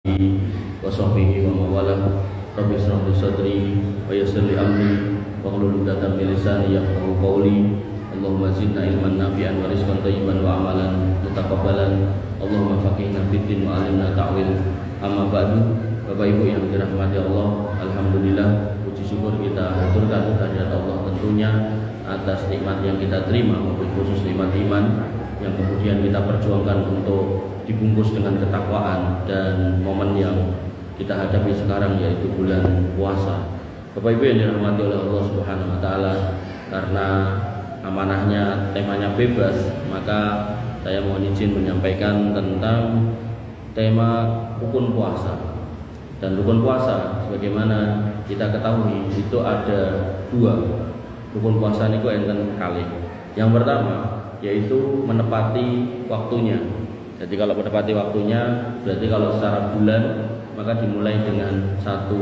wa sahbihi wa mawalah. Rabbi shrah li sadri wa yassir li amri wahlul 'uqdatam min lisani yafqahu qawli. Allahumma zidna ilman nafi'an wa rizqan thayyiban wa amalan mutaqabbalan. Allahumma faqihna fid din wa 'allimna ta'wil. Amma ba'du. Bapak Ibu yang dirahmati Allah, alhamdulillah puji syukur kita haturkan kehadirat Allah tentunya atas nikmat yang kita terima, khusus nikmat iman yang kemudian kita perjuangkan untuk dibungkus dengan ketakwaan dan momen yang kita hadapi sekarang yaitu bulan puasa. Bapak Ibu yang dirahmati oleh Allah Subhanahu wa taala, karena amanahnya temanya bebas, maka saya mohon izin menyampaikan tentang tema rukun puasa. Dan rukun puasa sebagaimana kita ketahui itu ada dua. Rukun puasa niku enten kalih. Yang pertama yaitu menepati waktunya. Jadi kalau menepati waktunya berarti kalau secara bulan maka dimulai dengan 1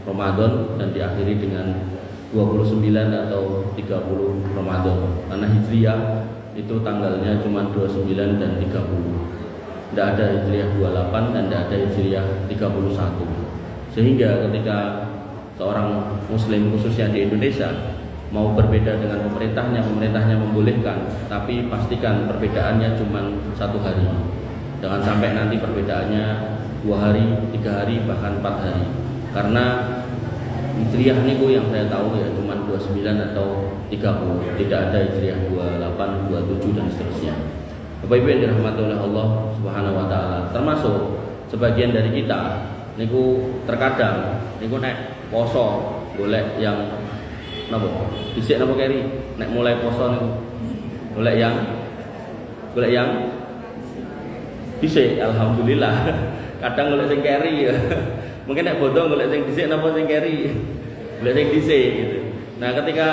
Ramadan dan diakhiri dengan 29 atau 30 Ramadan. Karena Hijriah itu tanggalnya cuma 29 dan 30. Tidak ada Hijriah 28 dan tidak ada Hijriah 31. Sehingga ketika seorang muslim khususnya di Indonesia mau berbeda dengan pemerintahnya membolehkan, tapi pastikan perbedaannya cuma 1 hari. Jangan sampai nanti perbedaannya 2 hari, 3 hari, bahkan 4 hari. Karena Hijriah niku yang saya tahu ya cuma 29 atau 30. Tidak ada Hijriah 28, 27 dan seterusnya. Bapak Ibu yang dirahmati oleh Allah Subhanahu wa taala, termasuk sebagian dari kita niku terkadang niku nek poso golek yang napa? Dhisik napa keri? Nek mulai poso niku golek yang dhisik, alhamdulillah. Kadang golek sing keri ya. Mungkin nek bodho golek sing dhisik napa sing keri? Golek sing dhisik gitu. Nah, ketika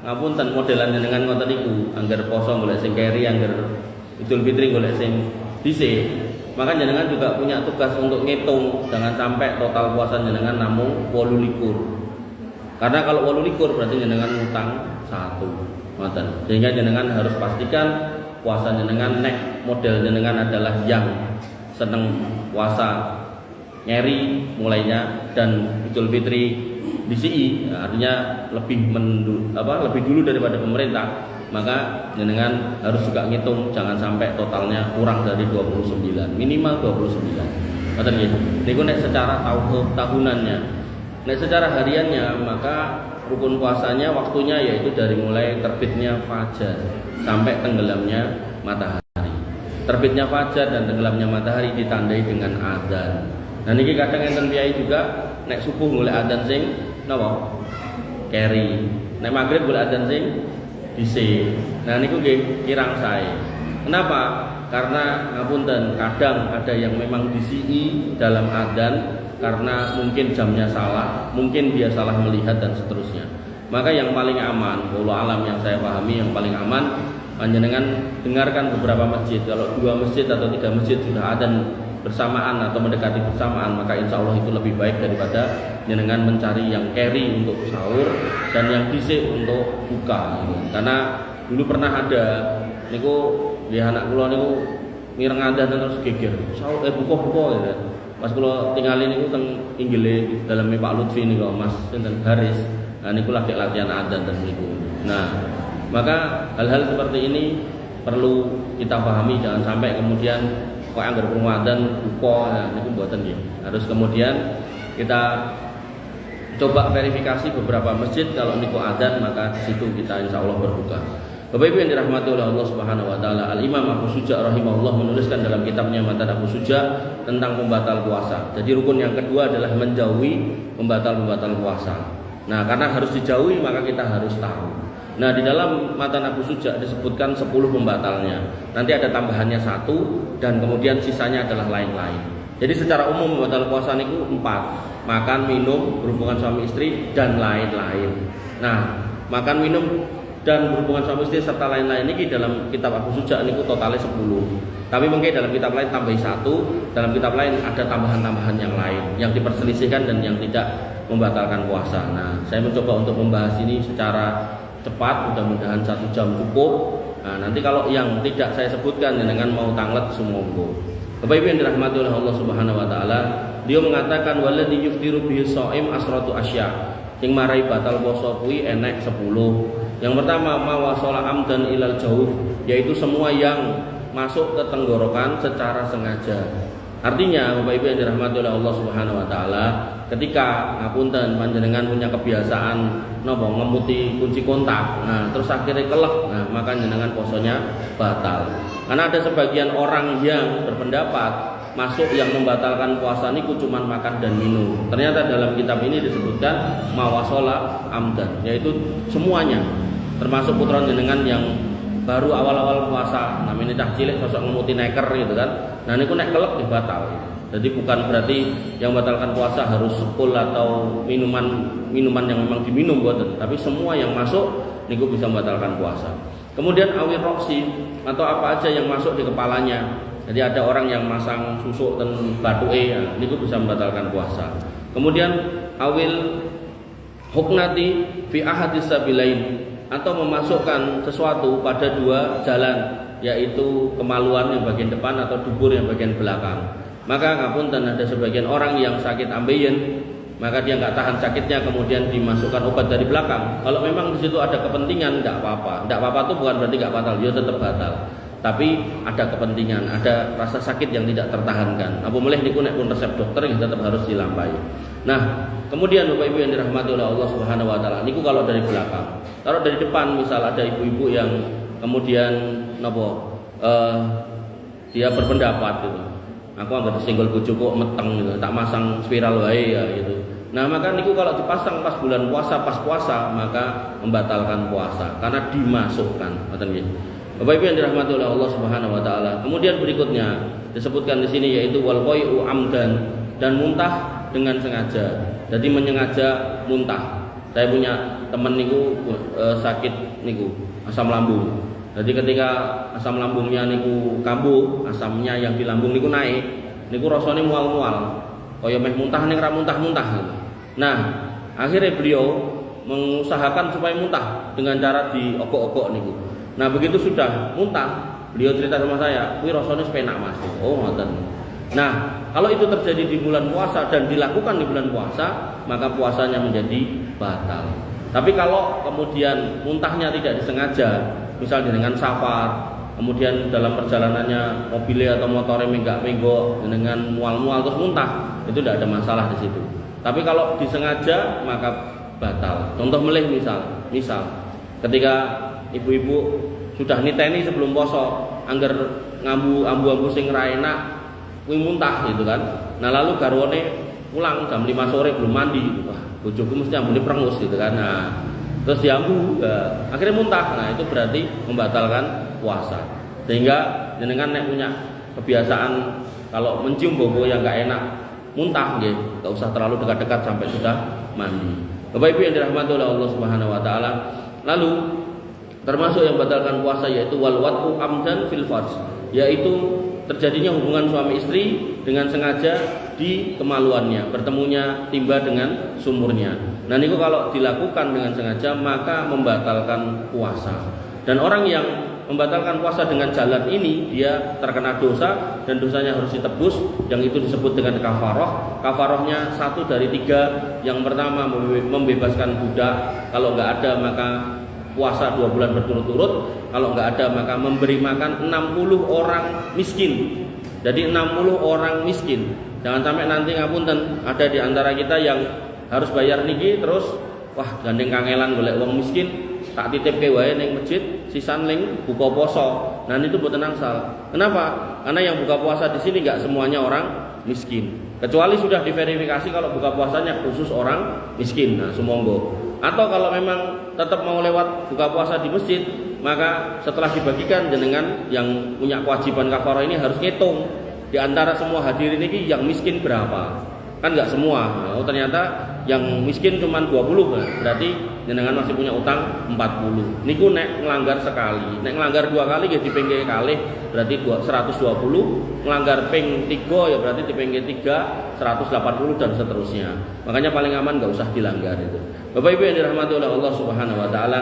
ngapunten modelan jenengan ngoten niku, anggar poso golek sing keri, anggar Idul Fitri golek sing dhisik, maka jenengan juga punya tugas untuk ngitung, jangan sampai total puasa jenengan namung 28. Karena kalau 28 berarti jenengan utang 1. Ngoten. Sehingga jenengan harus pastikan puasa jenengan nek model jenengan adalah yang seneng puasa nyeri mulainya dan Idul Fitri disi, artinya lebih dulu daripada pemerintah, maka jenengan harus juga ngitung jangan sampai totalnya kurang dari 29, minimal 29. Ngoten nggih. Niku nek secara tahunannya. Nek secara hariannya maka rukun puasanya waktunya yaitu dari mulai terbitnya fajar sampai tenggelamnya matahari. Terbitnya fajar dan tenggelamnya matahari ditandai dengan adzan. Nah niki kadang enten piyai juga nek subuh golek adzan sing napa? Keri. Nek magrib golek adzan sing dhisik. Nah niku nggih kirang sae. Kenapa? Karena ngapunten, kadang ada yang memang disii dalam adzan karena mungkin jamnya salah, mungkin dia salah melihat dan seterusnya. Maka yang paling aman, wallahu alam yang saya pahami yang paling aman, panjenengan dengarkan beberapa masjid. Kalau 2 masjid atau 3 masjid sudah adzan bersamaan atau mendekati bersamaan, maka insya Allah itu lebih baik daripada jenengan mencari yang carry untuk sahur dan yang dhisik untuk buka gitu. Karena dulu pernah ada niku ya anak kula niku mireng adzan terus geger sahur buka gitu. Pas kula tinggalin niku teng inggile dalam Pak Lutfi niku Mas sinten Haris. Nah niku lagi latihan adzan ten niku. Nah, maka hal-hal seperti ini perlu kita pahami, jangan sampai kemudian kok anggar Ramadan buka, nah niku mboten nggih. Harus kemudian kita coba verifikasi beberapa masjid, kalau niku adzan maka di situ kita insya Allah berbuka. Bapak Ibu yang dirahmati oleh Allah Subhanahu wa taala, Al-Imam Abu Suja rahimahullah menuliskan dalam kitabnya Matan Abu Suja tentang pembatal puasa. Jadi rukun yang kedua adalah menjauhi pembatal puasa. Nah, karena harus dijauhi maka kita harus tahu. Nah, di dalam Matan Abu Suja disebutkan 10 pembatalnya. Nanti ada tambahannya 1 dan kemudian sisanya adalah lain-lain. Jadi secara umum pembatal puasa niku 4. Makan, minum, berhubungan suami istri dan lain-lain. Nah, makan, minum dan berhubungan suami istri serta lain-lain ini dalam kitab Abu Suja niku totalnya 10. Tapi mungkin dalam kitab lain tambah 1, dalam kitab lain ada tambahan-tambahan yang lain yang diperselisihkan dan yang tidak membatalkan puasa. Nah, saya mencoba untuk membahas ini secara cepat, mudah-mudahan 1 jam cukup. Nah, nanti kalau yang tidak saya sebutkan dengan mau tanglet sumonggo. Bapak Ibu yang dirahmati oleh Allah Subhanahu wa taala, dia mengatakan waladzi yuftiru bihi shaim asratu asya. Sing marai batal puasa kuwi enek 10. Yang pertama mawasala amdan ilal jauh, yaitu semua yang masuk ke tenggorokan secara sengaja. Artinya Bapak Ibu yang dirahmati oleh Allah Subhanahu wa taala, ketika ngapunten panjenengan punya kebiasaan napa ngemuti kunci kontak, nah terus akhirnya kelek, nah maka jenengan posonya batal. Karena ada sebagian orang yang berpendapat masuk yang membatalkan puasa niku cuman makan dan minum. Ternyata dalam kitab ini disebutkan mawasola amdan, yaitu semuanya, termasuk putra jenengan yang baru awal-awal puasa, namanya cah cilik sosok ngemuti neker gitu kan. Nah niku nek kelek batal. Jadi bukan berarti yang membatalkan puasa harus full atau minuman yang memang diminum boten, tapi semua yang masuk niku bisa membatalkan puasa. Kemudian awil roksi atau apa aja yang masuk di kepalanya. Jadi ada orang yang masang susuk dan batuke, ya, niku bisa membatalkan puasa. Kemudian awil huknati fi ahadis sabilain, atau memasukkan sesuatu pada dua jalan, yaitu kemaluan yang bagian depan atau dubur yang bagian belakang. Maka ngapunten ada sebagian orang yang sakit ambeien, maka dia nggak tahan sakitnya kemudian dimasukkan obat dari belakang. Kalau memang di situ ada kepentingan, nggak apa-apa. Nggak apa-apa itu bukan berarti nggak batal, dia tetap batal. Tapi ada kepentingan, ada rasa sakit yang tidak tertahankan. Apa boleh niku nek pun resep dokter yang tetap harus dilampahi. Nah, kemudian Bapak Ibu yang dirahmati oleh Allah Subhanahu wa taala, niku kalau dari belakang. Kalau dari depan misal ada ibu-ibu yang kemudian dia berpendapat gitu. Aku anggap singgol bojo kok meteng gitu, tak masang spiral wae ya gitu. Nah, maka niku kalau dipasang pas bulan puasa, pas puasa, maka membatalkan puasa karena dimasukkan. Ngoten nggih. Bapak Ibu yang dirahmati oleh Allah Subhanahu wa taala. Kemudian berikutnya disebutkan di sini yaitu wal qai'u amdan, dan muntah dengan sengaja. Jadi menyengaja muntah. Saya punya teman niku sakit niku asam lambung. Jadi ketika asam lambungnya niku kambuh, asamnya yang di lambung niku naik, niku rasane mual-mual. Kaya meh muntah ning ra muntah-muntah gitu. Nah, akhirnya beliau mengusahakan supaya muntah dengan cara diogok-ogok niku. Nah, begitu sudah muntah, beliau cerita sama saya, "Kuwi rasane penak Mas." Oh, ngoten. Nah, kalau itu terjadi di bulan puasa dan dilakukan di bulan puasa, maka puasanya menjadi batal. Tapi kalau kemudian muntahnya tidak disengaja, misal dengan safar, kemudian dalam perjalanannya mobilnya atau motornya menggak-menggok dengan mual-mual terus muntah, itu tidak ada masalah di situ. Tapi kalau disengaja maka batal. Contoh melih misal ketika ibu-ibu sudah niteni sebelum poso, angger ambu-ambu sing ra enak, kuwi muntah gitu kan. Nah lalu garwane pulang jam 5 sore belum mandi, wah bojoku mesti ambune prengus gitu kan. Nah terus diambu, akhirnya muntah. Nah itu berarti membatalkan puasa. Sehingga jenengan nek punya kebiasaan kalau mencium bau yang nggak enak, muntah nggih, nggak usah terlalu dekat-dekat sampai sudah mandi. Bapak Ibu yang dirahmati oleh Allah Subhanahu wa taala. Lalu termasuk yang batalkan puasa yaitu wal wat'u amdan fil farj, yaitu terjadinya hubungan suami istri dengan sengaja di kemaluannya, bertemunya timba dengan sumurnya. Nah niku kalau dilakukan dengan sengaja maka membatalkan puasa. Dan orang yang membatalkan puasa dengan jalan ini dia terkena dosa dan dosanya harus ditebus, yang itu disebut dengan kafaroh. Kafarohnya 1 dari 3. Yang pertama membebaskan budak, kalau nggak ada maka puasa 2 bulan berturut-turut, kalau nggak ada maka memberi makan 60 orang miskin. Jadi 60 orang miskin. Jangan sampai nanti ngapunten ada di antara kita yang harus bayar niki terus wah gandeng kangelan golek wong miskin, tak titipke wae ning masjid, sisan ning buka poso. Nah itu mboten angsal. Kenapa? Karena yang buka puasa di sini nggak semuanya orang miskin. Kecuali sudah diverifikasi kalau buka puasanya khusus orang miskin. Nah, sumangga. Atau kalau memang tetap mau lewat buka puasa di masjid, maka setelah dibagikan jenengan yang punya kewajiban kafarah ini harus ngitung di antara semua hadirin ini yang miskin berapa. Kan enggak semua. Nah, ternyata yang miskin cuma 20, berarti jenengan masih punya utang 40. Niku nek nglanggar sekali. Nek nglanggar 2 kali nggih dipengke kalih berarti 120, nglanggar ping 3 ya berarti dipengke 3 180 dan seterusnya. Makanya paling aman enggak usah dilanggar itu. Bapak Ibu yang dirahmati oleh Allah Subhanahu wa taala.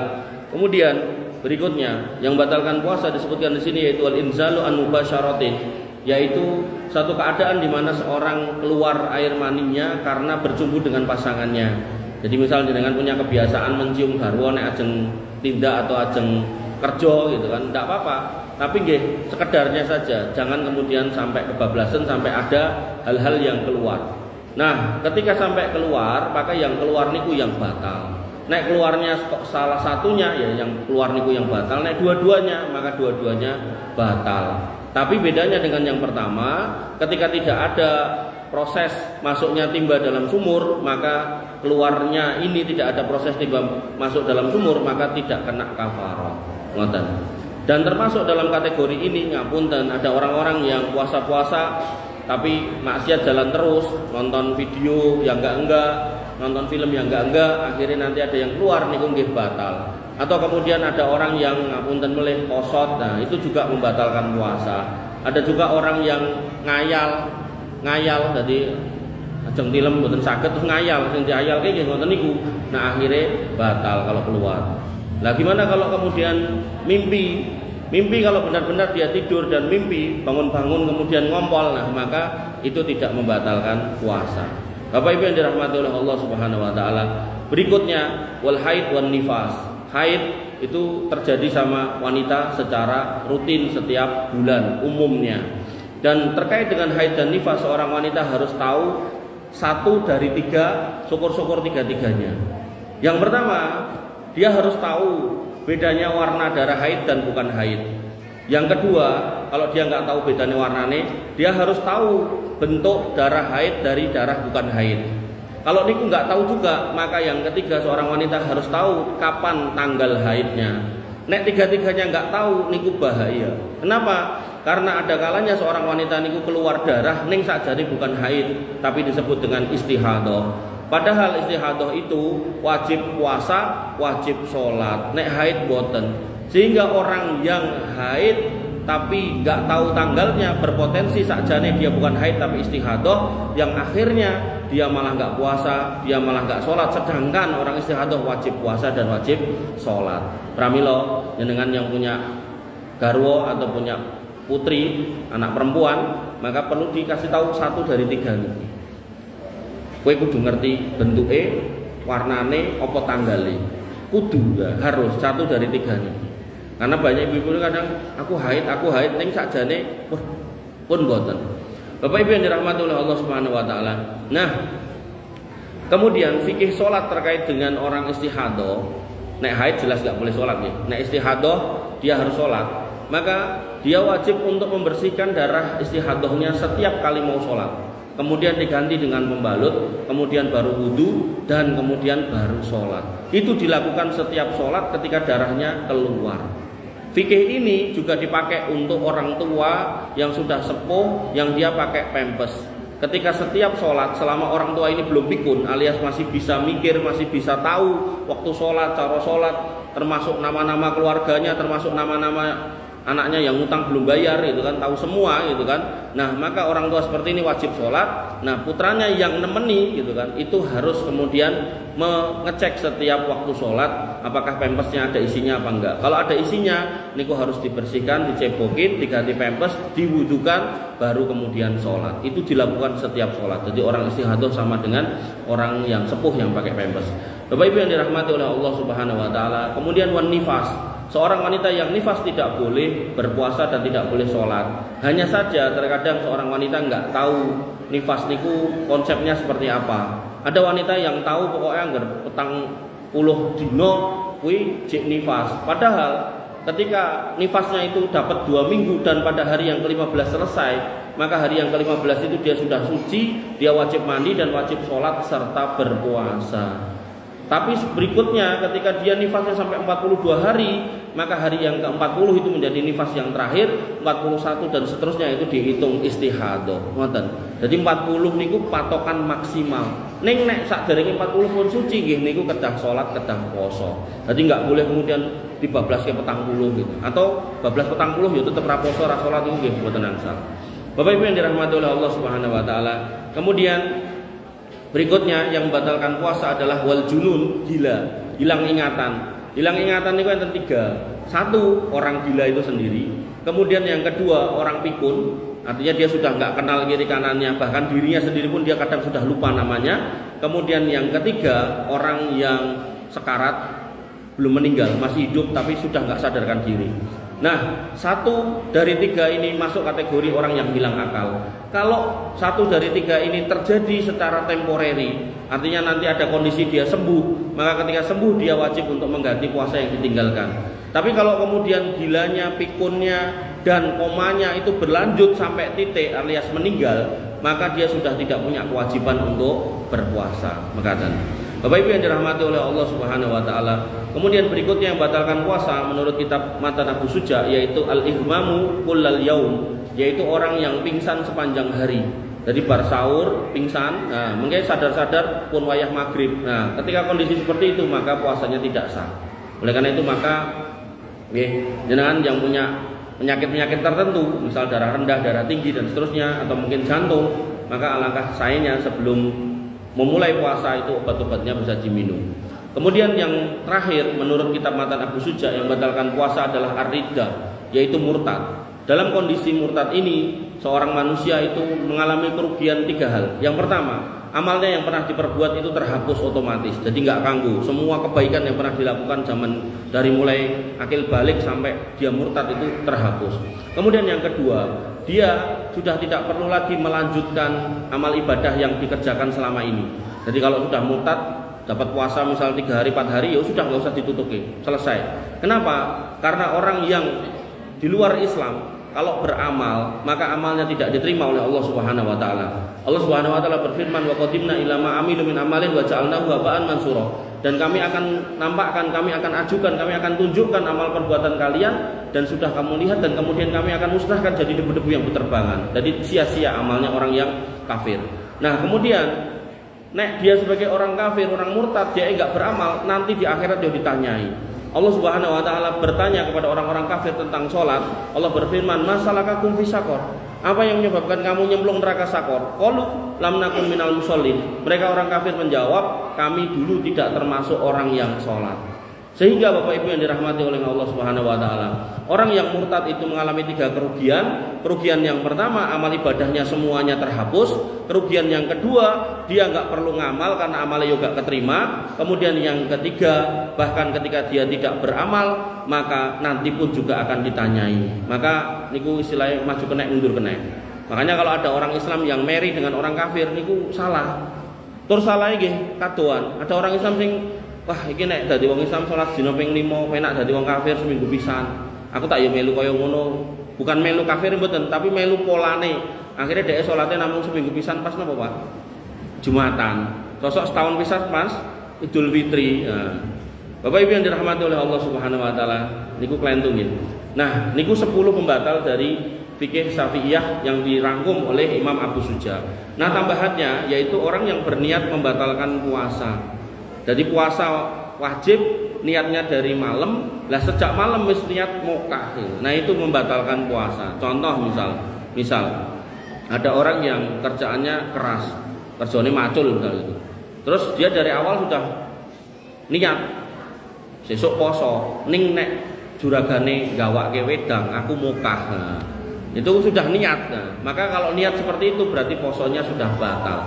Kemudian berikutnya yang batalkan puasa disebutkan di sini yaitu al-inzalu an mubasyaratin, yaitu satu keadaan di mana seorang keluar air maninya karena bercumbu dengan pasangannya. Jadi misalnya dengan punya kebiasaan mencium garwa nek ajeng tindak atau ajeng kerja gitu kan, tidak apa-apa. Tapi nggih sekedarnya saja, jangan kemudian sampai kebablasan sampai ada hal-hal yang keluar. Nah, ketika sampai keluar, maka yang keluar niku yang batal. Nek keluarnya salah satunya ya yang keluar niku yang batal, nek dua-duanya maka dua-duanya batal. Tapi bedanya dengan yang pertama, ketika tidak ada proses masuknya timba dalam sumur, maka keluarnya ini tidak ada proses timba masuk dalam sumur, maka tidak kena kafarah. Ngoten. Dan termasuk dalam kategori ini ngapunten, ada orang-orang yang puasa-puasa tapi maksiat jalan terus, nonton video yang enggak, nonton film yang enggak, akhirnya nanti ada yang keluar niku nggih batal. Atau kemudian ada orang yang ngapunten melih posot, nah itu juga membatalkan puasa. Ada juga orang yang ngayal, jadi ajeng film mboten saged terus ngayal, sing diayalke nggih ngoten niku. Nah akhirnya batal kalau keluar. Lah gimana kalau kemudian mimpi? Mimpi kalau benar-benar dia tidur dan mimpi, bangun-bangun kemudian ngompol, nah maka itu tidak membatalkan puasa. Bapak Ibu yang dirahmati oleh Allah Subhanahu wa taala. Berikutnya wal haid wan nifas. Haid itu terjadi sama wanita secara rutin setiap bulan umumnya. Dan terkait dengan haid dan nifas, seorang wanita harus tahu satu dari tiga, syukur-syukur tiga-tiganya. Yang pertama, dia harus tahu bedanya warna darah haid dan bukan haid. Yang kedua, kalau dia nggak tahu bedanya warnanya, dia harus tahu bentuk darah haid dari darah bukan haid. Kalau niku nggak tahu juga, maka yang ketiga seorang wanita harus tahu kapan tanggal haidnya. Nek tiga-tiganya nggak tahu, niku bahaya. Kenapa? Karena ada kalanya seorang wanita niku keluar darah, ning sakjane bukan haid, tapi disebut dengan istihadah. Padahal istihadah itu wajib puasa, wajib sholat. Nek haid boten. Sehingga orang yang haid tapi nggak tahu tanggalnya berpotensi sakjane dia bukan haid tapi istihadah, yang akhirnya dia malah nggak puasa, dia malah nggak sholat. Sedangkan orang istihadah wajib puasa dan wajib sholat. Pramila jenengan yang punya garwo atau punya putri anak perempuan, maka perlu dikasih tahu satu dari tiga ini. Kowe kudu ngerti bentuke, warnane, apa tanggale. Kudu ya, harus satu dari tiga ini. Karena banyak ibu-ibu kadang aku haid ning sakjane pun boten. Bapak Ibu yang dirahmati oleh Allah Subhanahu wa taala. Nah, kemudian fikih salat terkait dengan orang istihadah. Nek haid jelas enggak boleh salat ya. Nek istihadah dia harus salat. Maka dia wajib untuk membersihkan darah istihadahnya setiap kali mau salat. Kemudian diganti dengan membalut, kemudian baru wudu, dan kemudian baru sholat. Itu dilakukan setiap sholat ketika darahnya keluar. Fikih ini juga dipakai untuk orang tua yang sudah sepuh, yang dia pakai pempes. Ketika setiap sholat, selama orang tua ini belum pikun, alias masih bisa mikir, masih bisa tahu waktu sholat, cara sholat, termasuk nama-nama keluarganya, termasuk nama-nama anaknya yang utang belum bayar, itu kan tahu semua, gitu kan. Nah, maka orang tua seperti ini wajib sholat. Nah, putranya yang nemeni, gitu kan, itu harus kemudian mengecek setiap waktu sholat apakah pempesnya ada isinya apa enggak. Kalau ada isinya, niku harus dibersihkan, dicebokin, diganti pempes, diwudukan, baru kemudian sholat. Itu dilakukan setiap sholat. Jadi orang istihadah sama dengan orang yang sepuh yang pakai pempes. Bapak Ibu yang dirahmati oleh Allah Subhanahu wa taala. Kemudian wan nifas. Seorang wanita yang nifas tidak boleh berpuasa dan tidak boleh sholat. Hanya saja terkadang seorang wanita nggak tahu nifas niku konsepnya seperti apa. Ada wanita yang tahu pokoknya anggar petang puluh dino kuwi jek nifas. Padahal ketika nifasnya itu dapat 2 minggu dan pada hari yang ke-15 selesai, maka hari yang ke-15 itu dia sudah suci, dia wajib mandi dan wajib sholat serta berpuasa. Tapi berikutnya ketika dia nifasnya sampai 42 hari, maka hari yang ke-40 itu menjadi nifas yang terakhir, 41 dan seterusnya itu dihitung istihadah. Ngoten. Jadi 40 niku patokan maksimal. Ning nek sakderenge 40 pun suci nggih niku kedah salat, kedah poso. Jadi enggak boleh kemudian dibablaske petang puluh gitu. Atau bablas petang puluh ya tetep ra poso, ra salat niku nggih mboten angsal. Bapak Ibu yang dirahmati oleh Allah Subhanahu wa taala. Kemudian berikutnya yang membatalkan puasa adalah wal junun, gila, hilang ingatan. Hilang ingatan itu yang ketiga. Satu, orang gila itu sendiri. Kemudian yang kedua orang pikun, artinya dia sudah nggak kenal kiri kanannya, bahkan dirinya sendiri pun dia kadang sudah lupa namanya. Kemudian yang ketiga orang yang sekarat, belum meninggal, masih hidup tapi sudah nggak sadarkan diri. Nah, satu dari tiga ini masuk kategori orang yang hilang akal. Kalau satu dari tiga ini terjadi secara temporeri, artinya nanti ada kondisi dia sembuh, maka ketika sembuh dia wajib untuk mengganti puasa yang ditinggalkan. Tapi kalau kemudian gilanya, pikunnya, dan komanya itu berlanjut sampai titik alias meninggal, maka dia sudah tidak punya kewajiban untuk berpuasa. Bapak Ibu yang dirahmati oleh Allah Subhanahu wa taala. Kemudian berikutnya yang batalkan puasa menurut kitab Matan Abu Suja yaitu al-ihmamu kullal yaum, yaitu orang yang pingsan sepanjang hari. Jadi bar sahur pingsan, nah mungkin sadar-sadar pun wayah maghrib. Nah, ketika kondisi seperti itu maka puasanya tidak sah. Oleh karena itu maka jenengan yang punya penyakit-penyakit tertentu, misal darah rendah, darah tinggi dan seterusnya, atau mungkin jantung, maka alangkah sayangnya sebelum memulai puasa itu obat-obatnya bisa diminum. Kemudian yang terakhir menurut kitab Matan Abu Suja yang membatalkan puasa adalah ar-riddah, yaitu murtad. Dalam kondisi murtad ini seorang manusia itu mengalami kerugian tiga hal. Yang pertama, amalnya yang pernah diperbuat itu terhapus otomatis, jadi nggak ganggu. Semua kebaikan yang pernah dilakukan zaman dari mulai akil balik sampai dia murtad itu terhapus. Kemudian yang kedua, dia sudah tidak perlu lagi melanjutkan amal ibadah yang dikerjakan selama ini. Jadi kalau sudah murtad, dapat puasa misal 3 hari 4 hari, ya sudah nggak usah ditutupi, selesai. Kenapa? Karena orang yang di luar Islam kalau beramal maka amalnya tidak diterima oleh Allah Subhanahu wa taala. Allah Subhanahu wa taala berfirman, wa qadimna ila ma amilu min amalin wa ja'alnahu haba'an mansura. Dan kami akan nampakkan, kami akan ajukan, kami akan tunjukkan amal perbuatan kalian dan sudah kamu lihat dan kemudian kami akan musnahkan jadi debu-debu yang berterbangan. Jadi sia-sia amalnya orang yang kafir. Nah, kemudian nek dia sebagai orang kafir, orang murtad, dia enggak beramal, nanti di akhirat dia ditanyai. Allah Subhanahu wa taala bertanya kepada orang-orang kafir tentang sholat. Allah berfirman, "Masalakakum fi saqar?" Apa yang menyebabkan kamu nyemplung neraka sakor? Qalu lam nakun minal musallin. Mereka orang kafir menjawab, kami dulu tidak termasuk orang yang sholat. Sehingga Bapak Ibu yang dirahmati oleh Allah Subhanahu wa taala, orang yang murtad itu mengalami 3 kerugian. Kerugian yang pertama, amal ibadahnya semuanya terhapus. Kerugian yang kedua, dia nggak perlu ngamal karena amalnya juga keterima. Kemudian yang ketiga, bahkan ketika dia tidak beramal, maka nanti pun juga akan ditanyai. Maka niku istilahnya maju kenek mundur kenek. Makanya kalau ada orang Islam yang marry dengan orang kafir niku salah. Tur salah nggih kadoan. Ada orang Islam sing wah iki nek dadi wong Islam salat dina ping 5 penak dadi wong kafir seminggu pisan. Aku tak yo melu kaya ngono. Bukan melu kafir mboten, tapi melu polane. Akhirnya dhek salatnya namung seminggu pisan pas napa, Pak? Jumatan. Sosok setahun pisan pas Idul Fitri. Nah, Bapak Ibu yang dirahmati oleh Allah Subhanahu wa taala, niku klentung nggih. Nah, niku 10 pembatal dari fikih Syafi'iyah yang dirangkum oleh Imam Abu Suja. Nah, tambahannya yaitu orang yang berniat membatalkan puasa. Jadi puasa wajib niatnya dari malam, lah sejak malam wis niat mokah. Nah, itu membatalkan puasa. Contoh misal ada orang yang kerjaannya keras, kerjanya macul misalnya itu. Terus dia dari awal sudah niat sesuk poso, ning nek juragane gawake wedang aku mokah. Nah, itu sudah niat. Nah, maka kalau niat seperti itu berarti posonya sudah batal.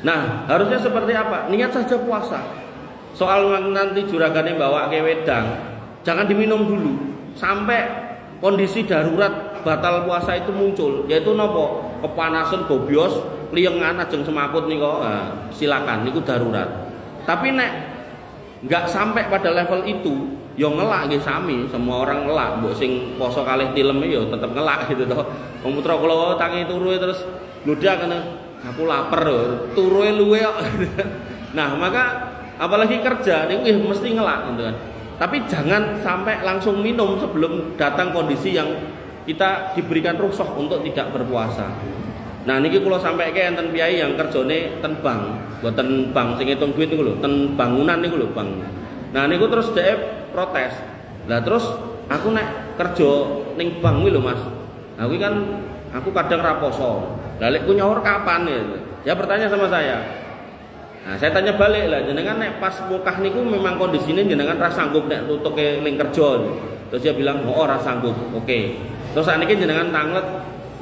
Nah, harusnya seperti apa? Niat saja puasa. Soal nanti juragane bawa ke wedang, jangan diminum dulu sampai kondisi darurat batal puasa itu muncul, yaitu nopo? Kepanasan gobios, liengan ajeng semaput nih kok. Nah, silakan, niku darurat. Tapi nek nggak sampai pada level itu, yo ngelak nggih sami, semua orang ngelak, mbok sing poso kalih tileme yo tetep ngelak gitu toh. Wong putra kula tangi turuhe terus ludah kene, aku lapar lho, turuhe luwe kok. Nah, maka apalagi kerja niku mesti ngelak gitu kan. Tapi jangan sampai langsung minum sebelum datang kondisi yang kita diberikan rukhsah untuk tidak berpuasa. Nah niki kula sampaike enten piyai yang kerjane ten bank, mboten bank sing ngitung duit niku lho, ten bangunan niku lho, Bang. Nah niku terus dhek protes. Lah terus aku nek kerja ning bank kuwi lho Mas. Nah kuwi kan aku kadang ra poso. Lah lek ku nyaur kapan ya? Dia bertanya sama saya. Nah saya tanya balik lah, jenengan nek pas mukah niku memang kondisinya jenengan ra sanggup nek tutuke ning kerja. Terus dia bilang, "Oh ora sanggup." Oke. Terus sakniki jenengan tanglet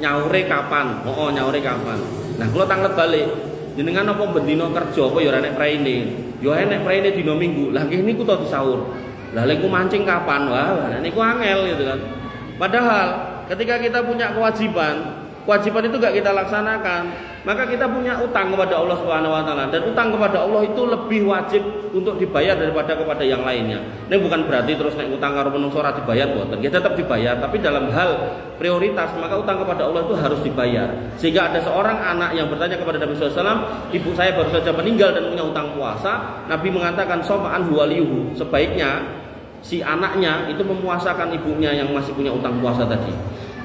nyaure kapan? Oh, nyaure kapan? Nah, kula tanglet balik. Jenengan apa bendina kerja apa ya ora nek praine? Ya enek praine dina Minggu. Lah nggih niku to disaur. Lah lek ku mancing kapan? Wah, niku angel gitu kan. Padahal ketika kita punya kewajiban itu gak kita laksanakan, maka kita punya utang kepada Allah Subhanahu wa taala, dan utang kepada Allah itu lebih wajib untuk dibayar daripada kepada yang lainnya. Ini bukan berarti terus nek utang karo menungso ora dibayar boten. Ya tetap dibayar, tapi dalam hal prioritas maka utang kepada Allah itu harus dibayar. Sehingga ada seorang anak yang bertanya kepada Nabi SAW, ibu saya baru saja meninggal dan punya utang puasa. Nabi mengatakan soma'an huwaliyuhu, sebaiknya si anaknya itu memuasakan ibunya yang masih punya utang puasa tadi.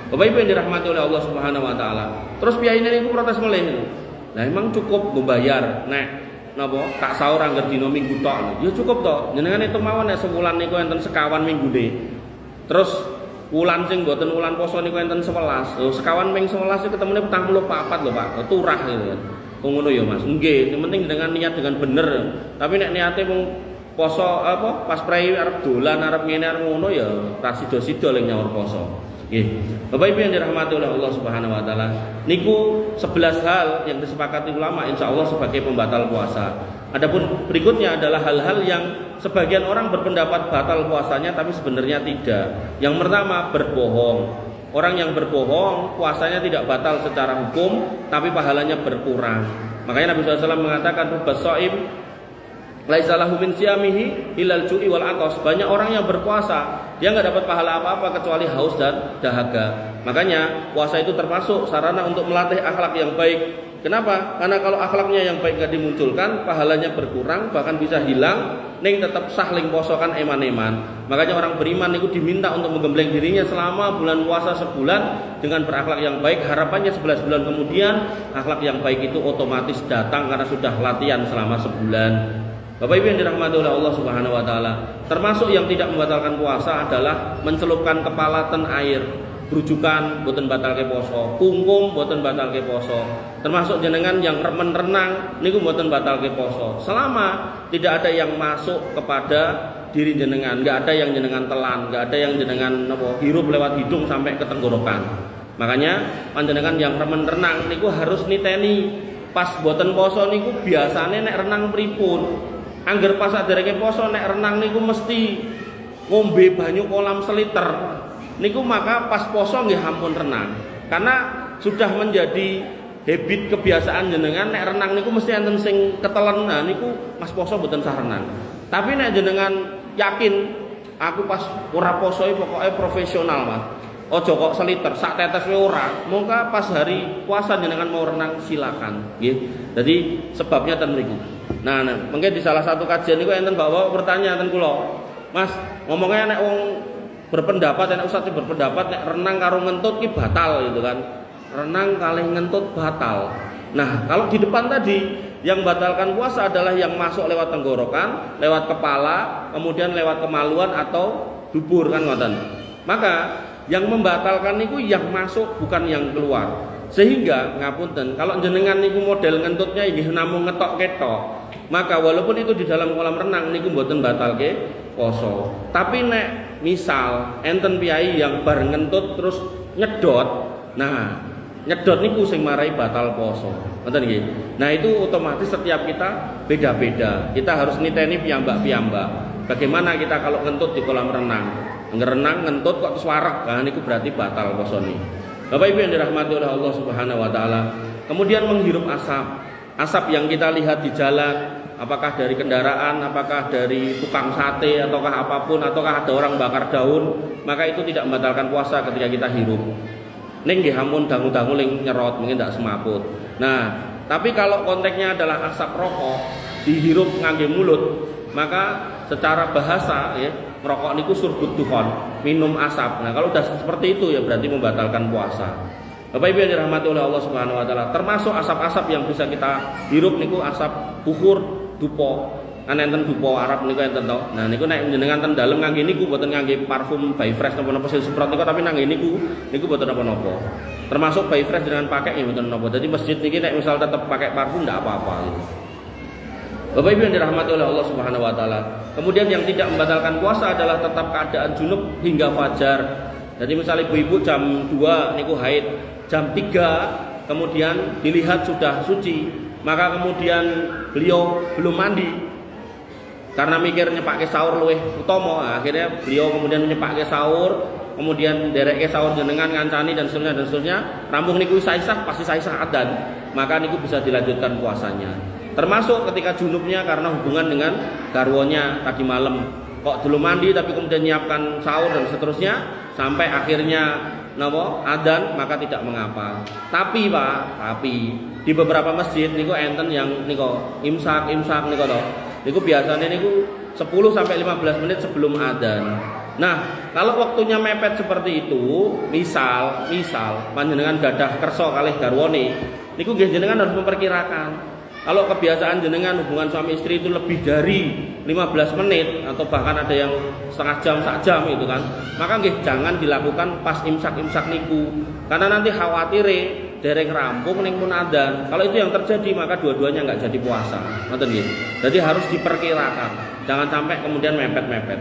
Bapak Ibu yang dirahmati oleh Allah Subhanahu wa taala. Terus piyai niku protes meleh. Nah, emang cukup mbayar nek napa tak sahur angger dina Minggu tok. Ya cukup to. Jenengan itu mawon nek sebulan niku enten sekawan minggune. Terus wulan sing mboten wulan poso niku enten 11. Lho sekawan ping 11 iku ketemune 44 lho Pak. Turah gitu kan. Ngono ya Mas. Nggih, yang penting dengan niat dengan bener. Tapi nek niate mung poso apa pas prei arep dolan arep ngene arep ngono ya ra sida-sida lek nyaur poso. Bapak Ibu yang dirahmati oleh Allah Subhanahu wa taala, niku 11 hal yang disepakati ulama insya Allah sebagai pembatal puasa. Adapun berikutnya adalah hal-hal yang sebagian orang berpendapat batal puasanya tapi sebenarnya tidak. Yang pertama, berbohong. Orang yang berbohong puasanya tidak batal secara hukum tapi pahalanya berkurang. Makanya Nabi SAW mengatakan rubas-shaim laisa lahu min siyamihi ilal ju'i wal atas. Banyak orang yang berpuasa dia nggak dapat pahala apa-apa kecuali haus dan dahaga. Makanya puasa itu termasuk sarana untuk melatih akhlak yang baik. Kenapa? Karena kalau akhlaknya yang baik nggak dimunculkan, pahalanya berkurang, bahkan bisa hilang. Ning tetap sah ling poso kan eman-eman. Makanya orang beriman itu diminta untuk menggembleng dirinya selama bulan puasa sebulan dengan berakhlak yang baik. Harapannya 11 bulan kemudian akhlak yang baik itu otomatis datang karena sudah latihan selama sebulan. Bapak Ibu yang dirahmati oleh Allah Subhanahu wa taala, termasuk yang tidak membatalkan puasa adalah mencelupkan kepala ten air, brujukan boten batalke poso, kungkum boten batalke poso. Termasuk jenengan yang remen renang niku boten batalke poso. Selama tidak ada yang masuk kepada diri jenengan, enggak ada yang jenengan telan, enggak ada yang jenengan hirup lewat hidung sampai ke tenggorokan. Makanya panjenengan yang remen renang niku harus niteni pas boten poso niku biasane nek renang pripun. Angger pas saderenge poso nek renang niku mesti ngombe banyu kolam seliter. Niku maka pas poso nggih ampun renang. Karena sudah menjadi habit kebiasaan jenengan nek renang niku mesti enten sing ketelen. Nah niku pas poso mboten sah renang. Tapi nek jenengan yakin aku pas ora poso pokoke profesional Mas. Ojo kok seliter sak tetes wae ora. Mongka pas hari puasa jenengan mau renang silakan nggih. Jadi sebabnya ten mriku. Nah, mungkin di salah satu kajian niku enten bawa bertanya ten kula. Mas, ngomongnya nek wong berpendapat nek ustaz berpendapat nek renang karo ngentut ki batal gitu kan. Renang kalih ngentut batal. Nah, kalau di depan tadi yang batalkan puasa adalah yang masuk lewat tenggorokan, lewat kepala, kemudian lewat kemaluan atau dubur kan ngoten. Maka yang membatalkan niku yang masuk bukan yang keluar. Sehingga ngapunten kalau jenengan niku model ngentutnya inggih namung ngetok ketok, maka walaupun itu di dalam kolam renang niku mboten batalke poso. Tapi nek misal enten piyai yang bar ngentut terus nyedot, nah nyedot niku sing marai batal poso. Ngoten nggih. Nah itu otomatis setiap kita beda-beda. Kita harus niteni piyambak-piyambak. Bagaimana kita kalau ngentut di kolam renang? Ngerenang ngentut kok suarek, nah niku berarti batal posone. Bapak Ibu yang dirahmati oleh Allah Subhanahu wa taala. Kemudian menghirup asap. Asap yang kita lihat di jalan, apakah dari kendaraan, apakah dari tukang sate ataukah apapun, ataukah ada orang bakar daun, maka itu tidak membatalkan puasa ketika kita hirup. Ning nggih ampun dangu-dangu ling nyerot, mungkin tidak semaput. Nah, tapi kalau konteksnya adalah asap rokok dihirup ngangge mulut, maka secara bahasa ya merokok niku surbut dukhon, minum asap. Nah, kalau sudah seperti itu ya berarti membatalkan puasa. Bapak Ibu yang dirahmati oleh Allah Subhanahu wa taala, termasuk asap-asap yang bisa kita hirup niku asap bukur dupo. Kan enten dupo Arab niku enten to. Nah, niku nek njenengan ten dalem ngangge niku mboten ngangge parfum By Fresh napa-napa sing semprot niku tapi ngangge niku mboten napa-napa. Termasuk By Fresh dengan pakai ya mboten napa. Jadi masjid niki nek misal tetap pakai parfum ndak apa-apa gitu. Bapak Ibu yang dirahmati oleh Allah Subhanahu wa taala. Kemudian yang tidak membatalkan puasa adalah tetap keadaan junub hingga fajar. Jadi misalnya ibu-ibu jam 2 niku haid, jam 3 kemudian dilihat sudah suci, maka kemudian beliau belum mandi karena mikir nyepake sahur luwih utama, akhirnya beliau kemudian nyepake sahur, kemudian dereke sahur jenengan ngancani dan seterusnya, rampung niku isah-isah pasti isah adzan, maka niku bisa dilanjutkan puasanya. Termasuk ketika junubnya karena hubungan dengan garwonya tadi malam, kok belum mandi tapi kemudian nyiapkan sahur dan seterusnya sampai akhirnya adzan, maka tidak mengapa. Tapi di beberapa masjid niku enten yang niku imsak niku toh. Niku biasanya niku 10 sampai 15 menit sebelum adzan. Nah, kalau waktunya mepet seperti itu, misal panjenengan gadah kersa kalih garwane, niku nggih jenengan harus memperkirakan. Kalau kebiasaan jenengan hubungan suami istri itu lebih dari 15 menit atau bahkan ada yang setengah jam, sak jam itu kan, maka nggih jangan dilakukan pas imsak niku. Karena nanti khawatir dereng rampung ning mun adzan. Kalau itu yang terjadi maka dua-duanya nggak jadi puasa. Ngoten nggih. Jadi harus diperkirakan. Jangan sampai kemudian mepet-mepet.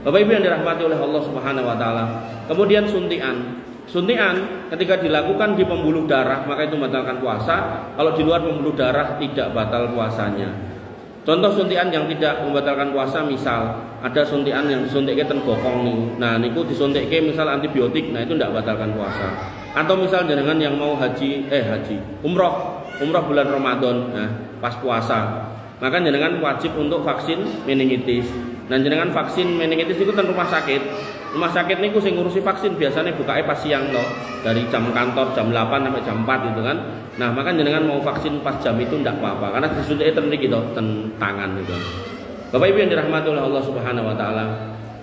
Bapak Ibu yang dirahmati oleh Allah Subhanahu wa taala. Kemudian suntian. Suntian ketika dilakukan di pembuluh darah maka itu membatalkan puasa. Kalau di luar pembuluh darah tidak batal puasanya. Contoh suntian yang tidak membatalkan puasa, misal ada suntian yang disuntikke ten bokong niku. Nah, niku disuntikke misal antibiotik, nah itu tidak batalkan puasa. Atau misal jenengan yang mau umroh bulan Ramadan, nah pas puasa, maka jenengan wajib untuk vaksin meningitis. Dan jenengan vaksin meningitis itu kan rumah sakit. Rumah sakit niku sing ngurusi vaksin biasanya bukanya pas siang loh, dari jam kantor jam 8 sampai jam 4 gitu kan. Nah, maka jenengan mau vaksin pas jam itu ndak apa-apa karena disuntiknya ten mriki to, ten tangan gitu. Bapak Ibu yang dirahmati oleh Allah Subhanahu wa taala.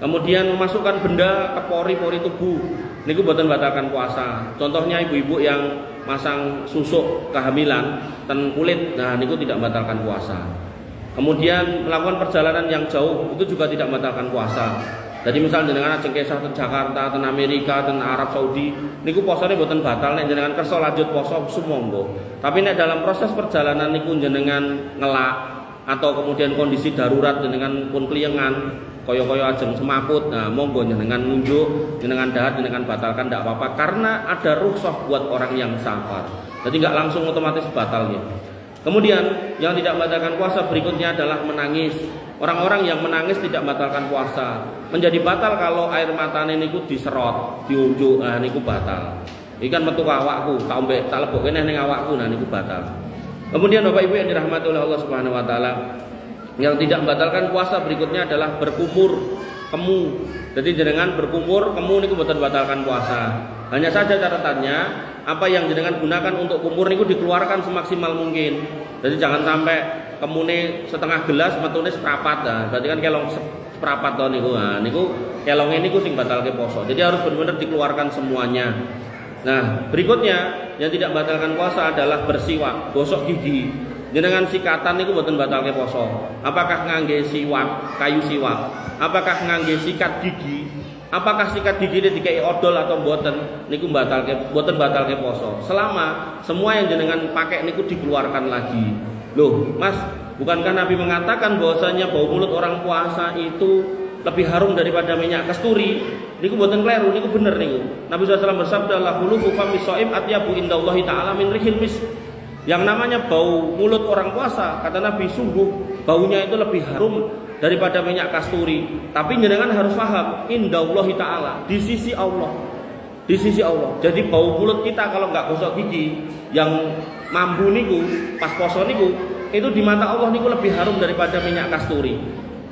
Kemudian memasukkan benda ke pori-pori tubuh niku boten batalkan puasa. Contohnya ibu-ibu yang masang susuk kehamilan ten kulit, nah niku tidak batalkan puasa. Kemudian melakukan perjalanan yang jauh itu juga tidak membatalkan puasa. Jadi misal jenengan ajeng kesah ten Jakarta, ten Amerika, ten Arab Saudi, niku posane boten batal nek jenengan kersa lanjut poso sumangga. Tapi nek dalam proses perjalanan niku jenengan ngelak atau kemudian kondisi darurat jenengan pun kliengan, kaya-kaya ajeng semaput, nah monggo jenengan nunjuk, jenengan dahat, jenengan batalkan ndak apa-apa karena ada rukhsah buat orang yang safar. Jadi enggak langsung otomatis batal ya. Kemudian yang tidak membatalkan puasa berikutnya adalah menangis. Orang-orang yang menangis tidak membatalkan puasa. Menjadi batal kalau air matane niku diserot, diunjuk, nah niku batal. Iki kan metu awakku, tak ombek, tak lebokke ning awakku, nah niku batal. Kemudian Bapak Ibu yang dirahmati oleh Allah Subhanahu wa taala, yang tidak membatalkan puasa berikutnya adalah berkumur kemu. Jadi jenengan berkumur kemu niku boten batalkan puasa. Hanya saja catatannya apa yang jenengan gunakan untuk kumur niku dikeluarkan semaksimal mungkin. Jadi jangan sampai kemune setengah gelas metune seprapat. Nah, berarti kan kelong seprapat to niku. Nah, niku kelonge niku sing batalke poso. Jadi harus benar-benar dikeluarkan semuanya. Nah, berikutnya yang tidak batalkan puasa adalah bersiwak, gosok gigi. Jenengan sikatan niku boten batalke poso. Apakah ngangge siwak, kayu siwak? Apakah ngangge sikat gigi? Apakah sikat gigi ini dikai odol atau boten? Niku boten batalke poso. Selama semua yang jenengan pakai niku dikeluarkan lagi. Loh, Mas, bukankah Nabi mengatakan bahwasanya bau mulut orang puasa itu lebih harum daripada minyak kasturi? Niku boten kleru, niku bener niku. Nabi SAW bersabda, "La khulufu fami shaim atyabu indallahi ta'ala min rihil misk." Yang namanya bau mulut orang puasa, kata Nabi, sungguh baunya itu lebih harum daripada minyak kasturi. Tapi jenengan harus paham, indallahi ta'ala, di sisi Allah. Di sisi Allah. Jadi bau mulut kita kalau nggak gosok gigi, yang mambu niku, pas poso niku, itu di mata Allah niku lebih harum daripada minyak kasturi.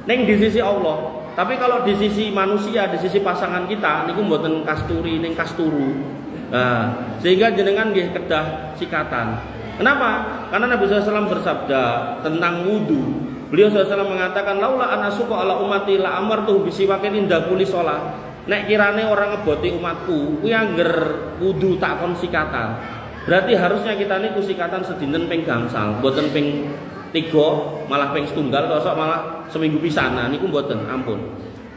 Neng di sisi Allah. Tapi kalau di sisi manusia, di sisi pasangan kita, niku mboten kasturi, neng kasturu. Nah, sehingga jenengan nggih kedah sikatan. Kenapa? Karena Nabi SAW bersabda tentang wudu. Beliau SAW mengatakan, laula anasuqa ala ummati la amartuh bisiwakin inda kulli shalah. Nek kirane orang ngeboti umatku, kuwi angger wudu tak kon sikatan. Berarti harusnya kita niku sikatan sedinten ping gangsal, mboten ping 3, malah ping setunggal, tosok malah seminggu pisan. Nah niku mboten, ampun.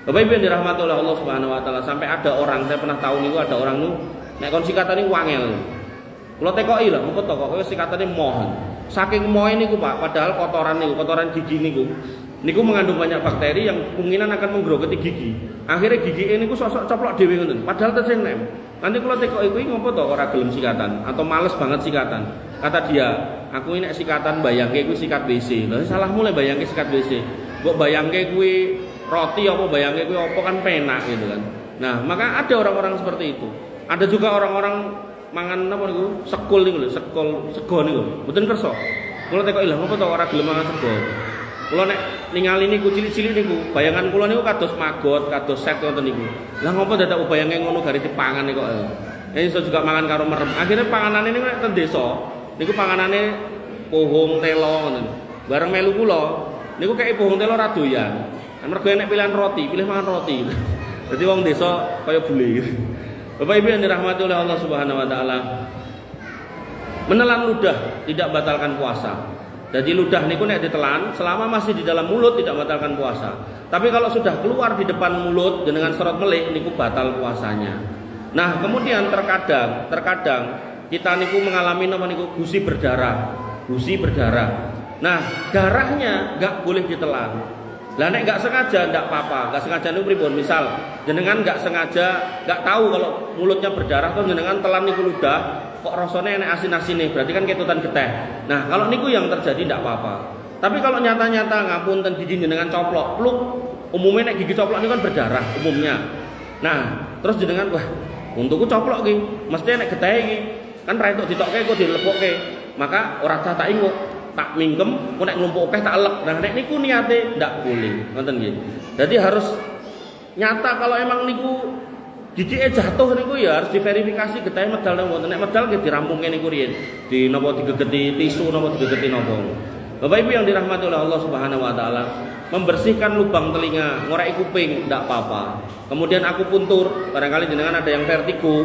Bapak Ibu yang dirahmati oleh Allah Subhanahu wa taala, sampai ada orang, saya pernah tahu niku ada orang niku nek kon sikatan niku wangel. Kula tekoki lho, mumpet to kok sikatane moh. Saking mohe niku Pak, padahal kotoran niku, kotoran gigi niku. niku mengandung banyak bakteri yang kemungkinan akan menggerogoti gigi. Akhirnya gigi ini niku sosok coplok dhewe ngoten. Padahal tesih nem. Nanti kula tekok iku ngopo to ora gelem sikatan atau males banget sikatan. Kata dia, aku ini sikatan bayangke kuwi sikat WC. Lah salah mulai bayangke sikat WC. Mbok bayangke kuwi roti apa bayangke kuwi apa kan penak gitu kan. Nah, maka ada orang-orang seperti itu. Ada juga orang-orang mangan apa niku? Sekul niku lho, sego niku. Mboten kersa. Kula tekok ilang apa to ora gelem mangan sego. Kula nek ningali niku cilik-cilik niku, bayangan kula niku kados maggot, kados set ngoten niku. Lah ngopo dadak bayange ngono gare dipangan kok. Iso juga mangan karo merem. Akhirnya panganane niku nek ten desa, niku panganane pohong telo ngoten. Bareng melu kula, niku kaya pohong telo ra doyan. Mergo nek pilihan roti, pilih mangan roti. Dadi wong desa kaya bule. Bapak Ibu yang dirahmati oleh Allah Subhanahu wa taala. Menelan ludah tidak batalkan puasa. Jadi ludah niku nek ditelan selama masih di dalam mulut tidak batalkan puasa. Tapi kalau sudah keluar di depan mulut dengan serot melih niku batal puasanya. Nah, kemudian terkadang kita niku mengalami apa niku gusi berdarah. Nah, darahnya enggak boleh ditelan. Lah nek enggak sengaja ndak apa-apa. Enggak sengaja niku pripun? Misal jenengan enggak sengaja enggak tahu kalau mulutnya berdarah terus jenengan telan niku ludah kok rasanya enak asin-asin nih, berarti kan ketutan geteh. Nah, kalau niku yang terjadi tidak apa-apa. Tapi kalau nyata-nyata ngapunten gigi jenengan coplok, pluk, umumnya nek gigi coplok ini kan berdarah umumnya. Nah, terus jenengan wah, untukku coplok iki, mesti nek geteh iki kan ra entuk ditokke kok dilebokke. Maka ora tak inguk, tak mingkem, kok nek nglumpuk akeh tak elek. Nah, nek niku niate ndak boleh, ngoten nggih. Jadi harus nyata kalau emang niku gigi jatuh niku ya harus diverifikasi getah medal nang wonten. Nek medal nggih dirampungke niku riyen. Di napa digegeti tisu napa digegeti napa. Bapak Ibu yang dirahmati oleh Allah Subhanahu wa taala, membersihkan lubang telinga, ngoreki kuping ndak apa-apa. Kemudian akupuntur, barangkali jenengan ada yang vertigo.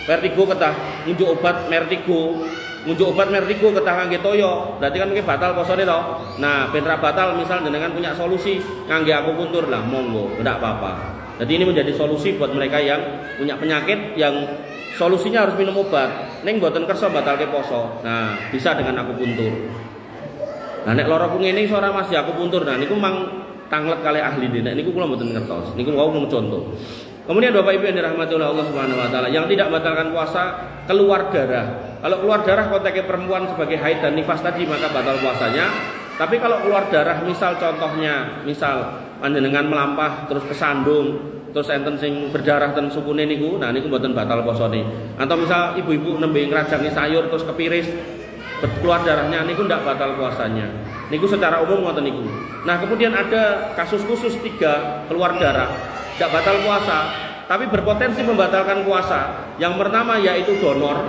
Vertigo ketah ngunjuk obat vertigo. Ngunjuk obat vertigo ketah ngangge toyo. Berarti kan mungkin batal posone to. Nah, ben ra batal misal jenengan punya solusi ngangge akupuntur lah monggo, ndak apa-apa. Jadi ini menjadi solusi buat mereka yang punya penyakit yang solusinya harus minum obat. Ning mboten kersa batalke poso. Nah, bisa dengan akupuntur. Nah, nek lara ngene iso ora Mas akupuntur. Nah, niku mang tanglet kali ahli nek niku kula mboten ngertos. Niku wau mung contoh. Kemudian Bapak Ibu yang dirahmati oleh Allah Subhanahu wa taala, yang tidak batalkan puasa keluar darah. Kalau keluar darah konteksnya perempuan sebagai haid dan nifas tadi maka batal puasanya. Tapi kalau keluar darah misal contohnya, misal panjenengan melampah terus kesandung, terus enten sing berdarah ten sukune niku, nah niku mboten batal posone. Atau misal ibu-ibu nembe ngerajangi sayur terus kepiris keluar darahnya niku ndak batal puasanya. Niku secara umum ngoten niku. Nah, kemudian ada kasus khusus 3 keluar darah ndak batal puasa, tapi berpotensi membatalkan puasa. Yang pertama yaitu donor,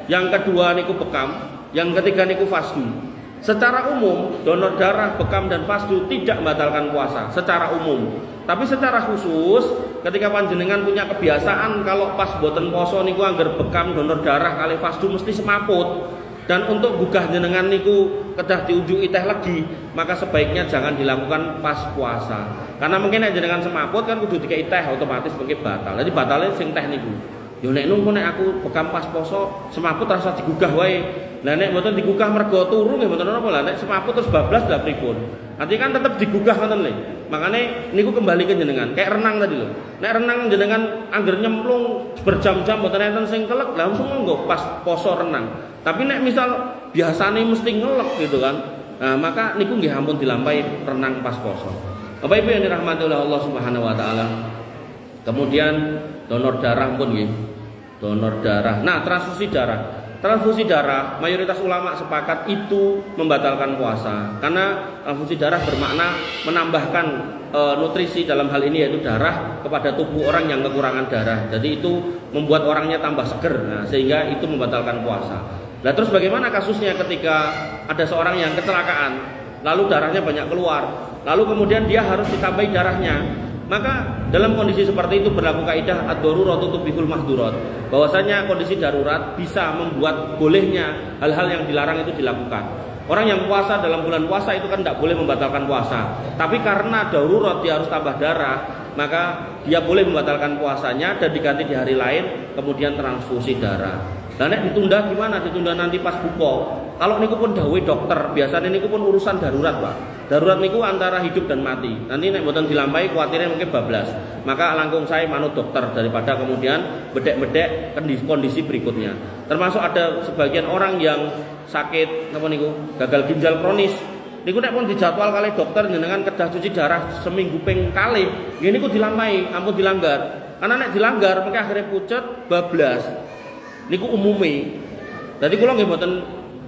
yang kedua niku bekam, yang ketiga niku fasdu. Secara umum, donor darah, bekam dan fasdu tidak membatalkan puasa secara umum. Tapi secara khusus, ketika panjenengan punya kebiasaan kalau pas boten poso niku angger bekam, donor darah kali fasdu mesti semaput. Dan untuk gugah jenengan niku kedah diunjuki teh legi, maka sebaiknya jangan dilakukan pas puasa. Karena mungkin nek jenengan semaput kan kudu dikei teh otomatis mungkin batal. Jadi batalnya sing teh niku. Yo nek nunggu nek aku bekam pas poso semaput rasa digugah wae. Lah nek mboten digugah mergo turu nggih mboten napa lah nek semaput terus bablas lah pripun. Nanti kan tetap digugah ngoten lho. Makane niku kembali ke jenengan. Kayak renang tadi lho. Nek renang jenengan angger nyemplung berjam-jam mboten enten sing kelek, langsung monggo pas poso renang. Tapi nek misal biasane mesti ngelek gitu kan. Nah, maka niku nggih ampun dilampahi renang pas poso. Bapak Ibu yang dirahmati oleh Allah Subhanahu wa taala. Kemudian donor darah pun nggih. Donor darah. Nah, transfusi darah. Transfusi darah, mayoritas ulama sepakat itu membatalkan puasa. Karena transfusi darah bermakna menambahkan nutrisi dalam hal ini yaitu darah kepada tubuh orang yang kekurangan darah. Jadi itu membuat orangnya tambah seger. Nah, sehingga itu membatalkan puasa. Nah, terus bagaimana kasusnya ketika ada seorang yang kecelakaan, lalu darahnya banyak keluar, lalu kemudian dia harus ditambahi darahnya? Maka dalam kondisi seperti itu berlaku kaidah ad-daruratu tubihul mahdurat. Bahwasanya kondisi darurat bisa membuat bolehnya hal-hal yang dilarang itu dilakukan. Orang yang puasa dalam bulan puasa itu kan tidak boleh membatalkan puasa. Tapi karena darurat dia harus tambah darah, maka dia boleh membatalkan puasanya dan diganti di hari lain, kemudian transfusi darah. Dan nek ditunda gimana? Ditunda nanti pas buka. Kalau niku pun dawuh dokter, biasanya niku pun urusan darurat, Pak. darurat niku antara hidup dan mati. Nanti nek mboten dilampahi kuwatirnya mungkin bablas. Maka langkung saya manut dokter daripada kemudian bedek-bedek kondisi berikutnya. Termasuk ada sebagian orang yang sakit apa niku gagal ginjal kronis. Niku nek pun dijadwal kali dokter jenengan kedah cuci darah seminggu ping kali, ya niku dilampahi, ampun dilanggar. Karena nek dilanggar mungkin akhirnya pucet bablas. Niku umume. Jadi kula nggih mboten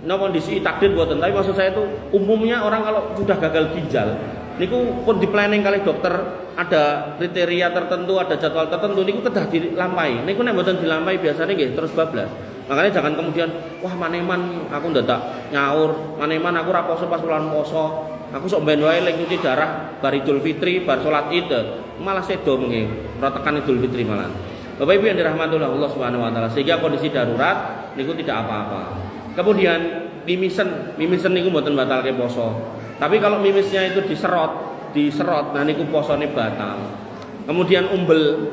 napa kondisi takdir mboten, tapi maksud saya itu umumnya orang kalau sudah gagal ginjal niku pun di planning kali dokter ada kriteria tertentu, ada jadwal tertentu niku kedah dilampahi. Niku nek mboten dilampahi biasanya nggih terus bablas. Makanya jangan kemudian wah maneman aku ndak nyaur, maneman aku ra poso pas bulan poso. Aku sok ben wae lek nyuci darah bar Idul Fitri, bar salat Id. Malah sedo mengi, ora tekan Idul Fitri malah. Bapak Ibu yang dirahmati Allah Subhanahu wa taala, sehingga kondisi darurat niku tidak apa-apa. Kemudian mimisen niku mboten batalke poso. Tapi kalau mimisnya itu diserot, nah niku posone batal. Kemudian umbel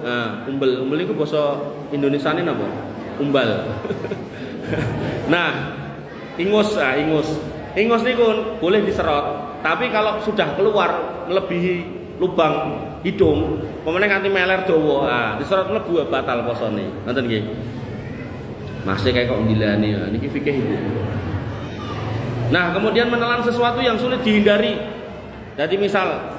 niku basa Indonesiane napa? Umbal. Nah, ingus niku boleh diserot. Tapi kalau sudah keluar melebihi lubang hidung, pemene nganti meler dawa, diserot mlebu batal posone. Ngoten nggih. Masih kayak kok ngilani, niki fikih Ibu. Nah, kemudian menelan sesuatu yang sulit dihindari. Jadi misal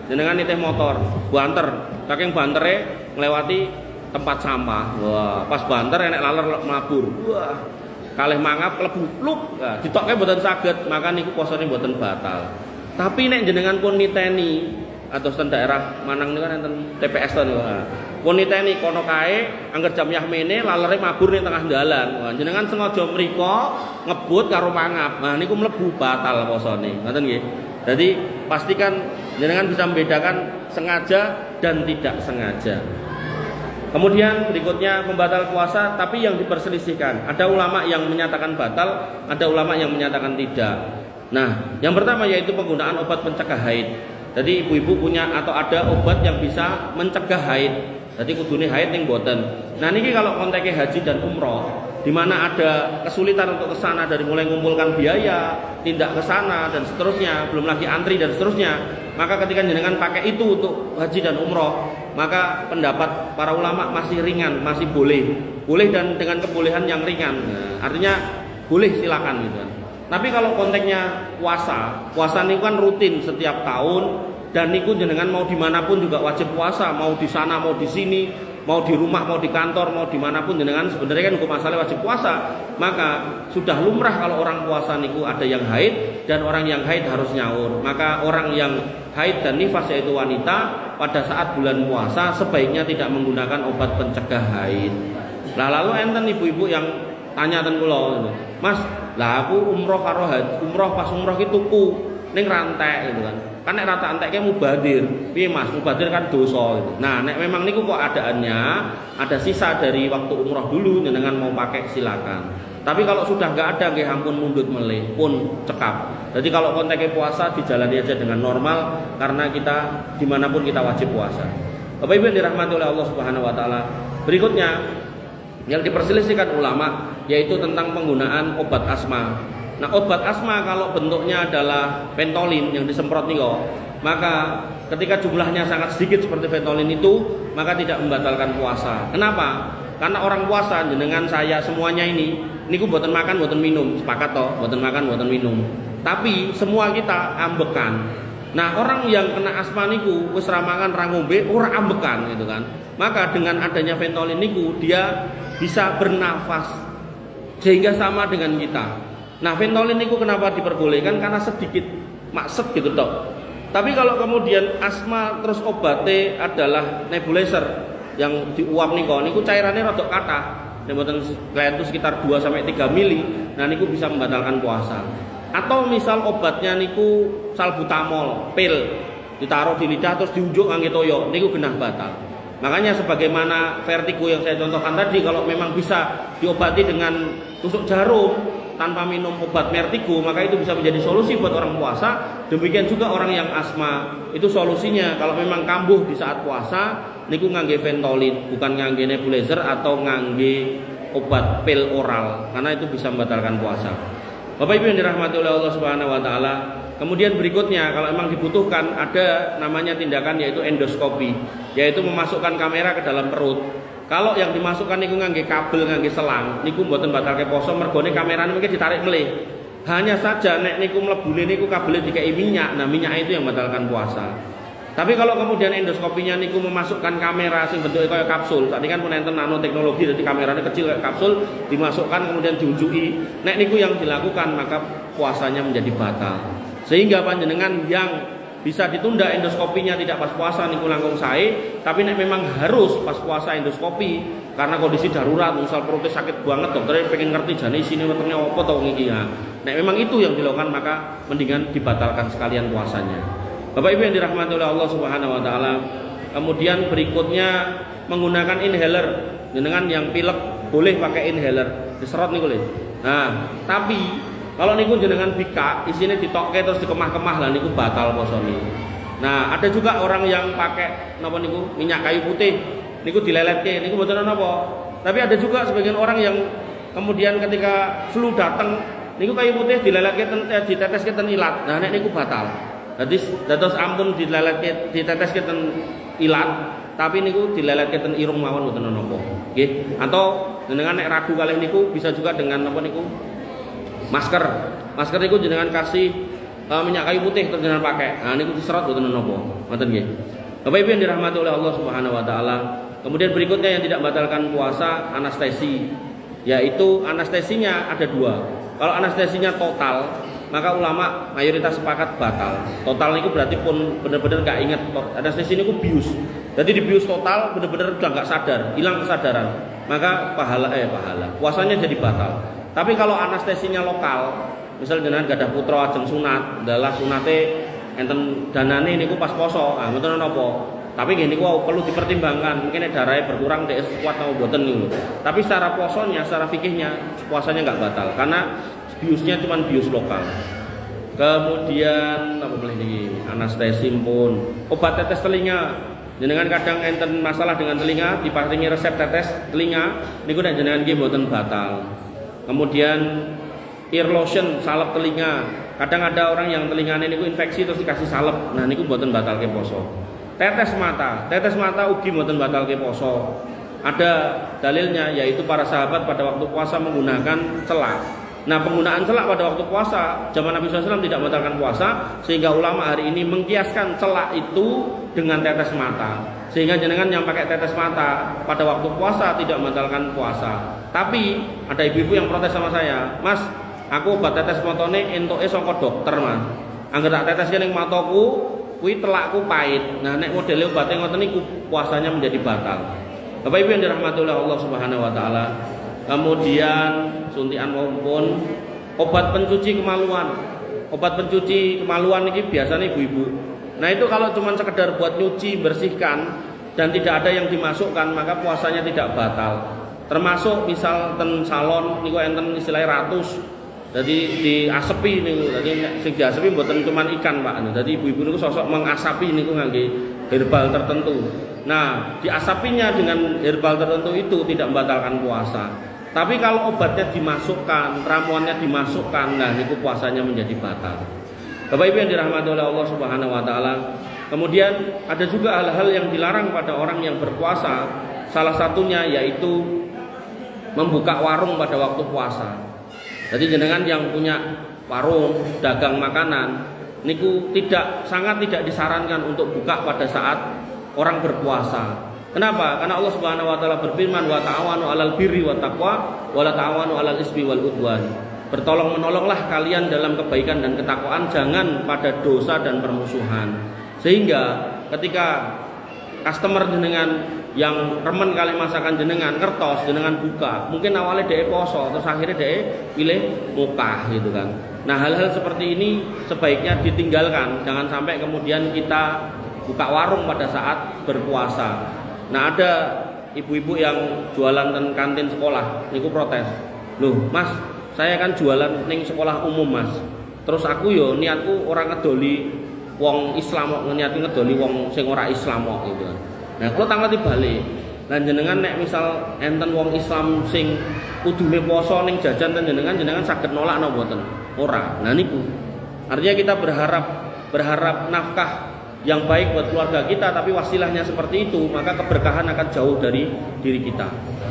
jenengan nitih motor, banter, saking bantere nglewati tempat sampah. Wah, pas banter enek laler mabur. Wah, kalih mangap klebu pluk. Nah, ditokke mboten saged, maka niku posone mboten batal. Tapi nek jenengan pun niteni atau ten daerah Manang niku kan enten TPS to niku. Pun niteni kono kae angger jam yahmene lalere mabur ning tengah dalan. Wah, jenengan sengaja mriko ngebut karo mangap. Nah, niku mlebu batal posone. Ngoten nggih. Jadi pastikan jenengan bisa membedakan sengaja dan tidak sengaja. Kemudian berikutnya pembatal puasa tapi yang diperselisihkan. Ada ulama yang menyatakan batal, ada ulama yang menyatakan tidak. Nah, yang pertama yaitu penggunaan obat pencegah haid. Jadi ibu-ibu punya atau ada obat yang bisa mencegah haid. Jadi kudune haid ning boten. Nah, niki kalau konteksnya haji dan umroh di mana ada kesulitan untuk ke sana dari mulai mengumpulkan biaya, tindak ke sana dan seterusnya, belum lagi antri dan seterusnya. Maka ketika jenengan pakai itu untuk haji dan umroh, maka pendapat para ulama masih ringan, masih boleh dan dengan kebolehan yang ringan. Nah, artinya boleh silakan gitu kan. Tapi kalau konteksnya puasa niku kan rutin setiap tahun dan niku jenengan mau dimanapun juga wajib puasa, mau di sana mau di sini, mau di rumah mau di kantor mau dimanapun jenengan sebenarnya kan hukum asalnya wajib puasa. Maka sudah lumrah kalau orang puasa niku ada yang haid dan orang yang haid harus nyaur. Maka orang yang haid dan nifas yaitu wanita pada saat bulan puasa sebaiknya tidak menggunakan obat pencegah haid. Lah lalu enten ibu-ibu yang tanya ten kula, "Mas, lah aku umroh karo haji, umroh pas umroh ki tuku ning rantek gitu kan. Kan nek rata anteke mubadir. Piye Mas? Mubadir kan dosa gitu. Nah, nek memang niku kok adaannya ada sisa dari waktu umroh dulu jenengan mau pakai silakan. Tapi kalau sudah nggak ada nggih ampun mundut melih pun cekap. Jadi kalau konteksnya puasa dijalani aja dengan normal karena kita dimanapun kita wajib puasa. Bapak Ibu yang dirahmati oleh Allah Subhanahu wa taala. Berikutnya yang diperselisihkan ulama yaitu tentang penggunaan obat asma. Nah, obat asma kalau bentuknya adalah Ventolin yang disemprot niku, maka ketika jumlahnya sangat sedikit seperti Ventolin itu, maka tidak membatalkan puasa. Kenapa? Karena orang puasa jenengan saya semuanya ini niku boten makan, boten minum, sepakat toh, boten makan, boten minum. Tapi semua kita ambekan. Nah, orang yang kena asma niku wis ra mangan ra ngombe ora ambekan gitu kan. Maka dengan adanya Ventolin niku dia bisa bernafas sehingga sama dengan kita. Nah, Ventolin niku kenapa diperbolehkan? Karena sedikit maksud gitu toh. Tapi kalau kemudian asma terus obatnya adalah nebulizer yang diuap niku cairannya rada kathah. Nek mboten klien itu sekitar 2 sampai 3 mili. Nah, niku bisa membatalkan puasa. Atau misal obatnya niku salbutamol, pil, ditaruh di lidah terus diunjuk ngangge toyo, niku genah batal. Makanya sebagaimana vertigo yang saya contohkan tadi, kalau memang bisa diobati dengan tusuk jarum tanpa minum obat vertigo, maka itu bisa menjadi solusi buat orang puasa. Demikian juga orang yang asma, itu solusinya kalau memang kambuh di saat puasa, niku ngangge Ventolin, bukan ngangge nebulizer atau ngangge obat pil oral, karena itu bisa membatalkan puasa. Bapak Ibu yang dirahmati oleh Allah Subhanahu wa taala, Kemudian berikutnya kalau memang dibutuhkan ada namanya tindakan yaitu endoskopi, yaitu memasukkan kamera ke dalam perut. Kalau yang dimasukkan niku ngangge kabel, ngangge selang, niku mboten batalke poso mergone kamerane mungkin ditarik melih. Hanya saja nek niku mlebune niku kabel dikai minyak, nah minyak itu yang membatalkan puasa. Tapi kalau kemudian endoskopinya niku memasukkan kamera sing bentuknya kayak kapsul, tadi kan pun enten nanoteknologi, jadi kameranya kecil kayak kapsul, dimasukkan kemudian diunjuki. Nek niku yang dilakukan maka puasanya menjadi batal. Sehingga panjenengan yang bisa ditunda endoskopinya tidak pas puasa niku langkung sae, tapi nek memang harus pas puasa endoskopi karena kondisi darurat, misal perutnya sakit banget, dokternya pengen ngerti jane isine wetenge apa to iki ya. Nek memang itu yang dilakukan maka mendingan dibatalkan sekalian puasanya. Bapak Ibu yang dirahmati oleh Allah Subhanahu wa taala. Kemudian berikutnya menggunakan inhaler. Jenengan yang pilek boleh pakai inhaler, diserot niku lho. Nah, tapi kalau niku jenengan bika, isine ditokke terus dikemah-kemah lah niku batal posone. Nah, ada juga orang yang pakai napa niku minyak kayu putih, niku dileletke, niku mboten napa. Tapi ada juga sebagian orang yang kemudian ketika flu datang, niku kayu putih dileletke diteteske ten ilat. Nah, nek niku batal. Jadi dados ampun dileletke diteteske ten ilat, tapi niku dileletke ten irung mawon mboten napa. Nggih. Atau jenengan nek ragu kalih niku bisa juga dengan napa niku masker itu jenengan kasih minyak kayu putih terus jenengan pakai. Nah niku diserot boten napa. Ngoten nggih. Bapak Ibu yang dirahmati oleh Allah Subhanahu wa taala. Kemudian berikutnya yang tidak membatalkan puasa anestesi. Yaitu anestesinya ada dua. Kalau anestesinya total, maka ulama mayoritas sepakat batal. Total niku berarti pun benar-benar enggak ingat anestesi niku bius. Jadi dibius total benar-benar udah enggak sadar, hilang kesadaran. Maka pahala puasanya jadi batal. Tapi kalau anestesinya lokal, misal jenengan gadah putra ajeng sunat, adalah sunate enten danane niku pas poso, mboten napa. Tapi nggih niku perlu dipertimbangkan, mungkin darahnya berkurang dek kuat atau mboten niku. Tapi secara posonya, secara fikihnya puasanya enggak batal karena biusnya cuma bius lokal. Kemudian apa boleh niki? Anestesi pun obat tetes telinga. Jenengan kadang enten masalah dengan telinga, diparingi resep tetes telinga, niku nek jenengan nggih mboten batal. Kemudian ear lotion, salep telinga. Kadang ada orang yang telinganya niku infeksi terus dikasih salep. Nah niku mboten batalke poso. Tetes mata ugi mboten batalke poso. Ada dalilnya yaitu para sahabat pada waktu puasa menggunakan celak. Nah penggunaan celak pada waktu puasa zaman Nabi SAW tidak membatalkan puasa, sehingga ulama hari ini mengkiaskan celak itu dengan tetes mata. Sehingga jenengan yang pakai tetes mata pada waktu puasa tidak membatalkan puasa. Tapi ada ibu-ibu yang protes sama saya, Mas, aku obat tetes matane entuke saka dokter, Mas. Angger tak teteske ning mataku, kuwi telakku pahit. Nah, nek modele obate ngoten niku puasanya menjadi batal. Bapak Ibu yang dirahmati oleh Allah Subhanahu wa taala. Kemudian suntikan maupun obat pencuci kemaluan. Obat pencuci kemaluan ini biasanya ibu-ibu. Nah, itu kalau cuma sekedar buat nyuci, bersihkan dan tidak ada yang dimasukkan, maka puasanya tidak batal. Termasuk misal ten salon niku enten istilahnya ratus. Jadi diasepi niku. Jadi sing diasepi mboten cuma ikan, Pak. Jadi ibu-ibu niku sosok mengasapi niku ngangge herbal tertentu. Nah, diasapinya dengan herbal tertentu itu tidak membatalkan puasa. Tapi kalau obatnya dimasukkan, ramuannya dimasukkan, nah niku puasanya menjadi batal. Bapak Ibu yang dirahmati oleh Allah Subhanahu wa taala. Kemudian ada juga hal-hal yang dilarang pada orang yang berpuasa. Salah satunya yaitu membuka warung pada waktu puasa. Jadi jenengan yang punya warung dagang makanan niku sangat tidak disarankan untuk buka pada saat orang berpuasa. Kenapa? Karena Allah Subhanahu wa taala berfirman, "Wa ta'awanu 'alal birri wat taqwa wa la ta'awanu 'alal ismi wal udwan." Bertolong-menolonglah kalian dalam kebaikan dan ketakwaan, jangan pada dosa dan permusuhan. Sehingga ketika customer jenengan yang remen kali masakan jenengan kertos jenengan buka, mungkin awalnya dia poso terus akhirnya dia pilih mukah gitu kan. Nah, hal-hal seperti ini sebaiknya ditinggalkan, jangan sampai kemudian kita buka warung pada saat berpuasa. Nah, ada ibu-ibu yang jualan di kantin sekolah niku protes. Loh, Mas, saya kan jualan ning sekolah umum, Mas. Terus aku yo niatku orang ngedoli wong Islam kok, niatku ngedoli wong sing ora Islam kok gitu. Nah, kalau tanggal dibalik, lan jenengan nek misal enten wong Islam sing kudune poso ning jajan ten jenengan saged nolak napa mboten? Ora. Nah niku. Artinya kita berharap nafkah yang baik buat keluarga kita, tapi wasilahnya seperti itu, maka keberkahan akan jauh dari diri kita.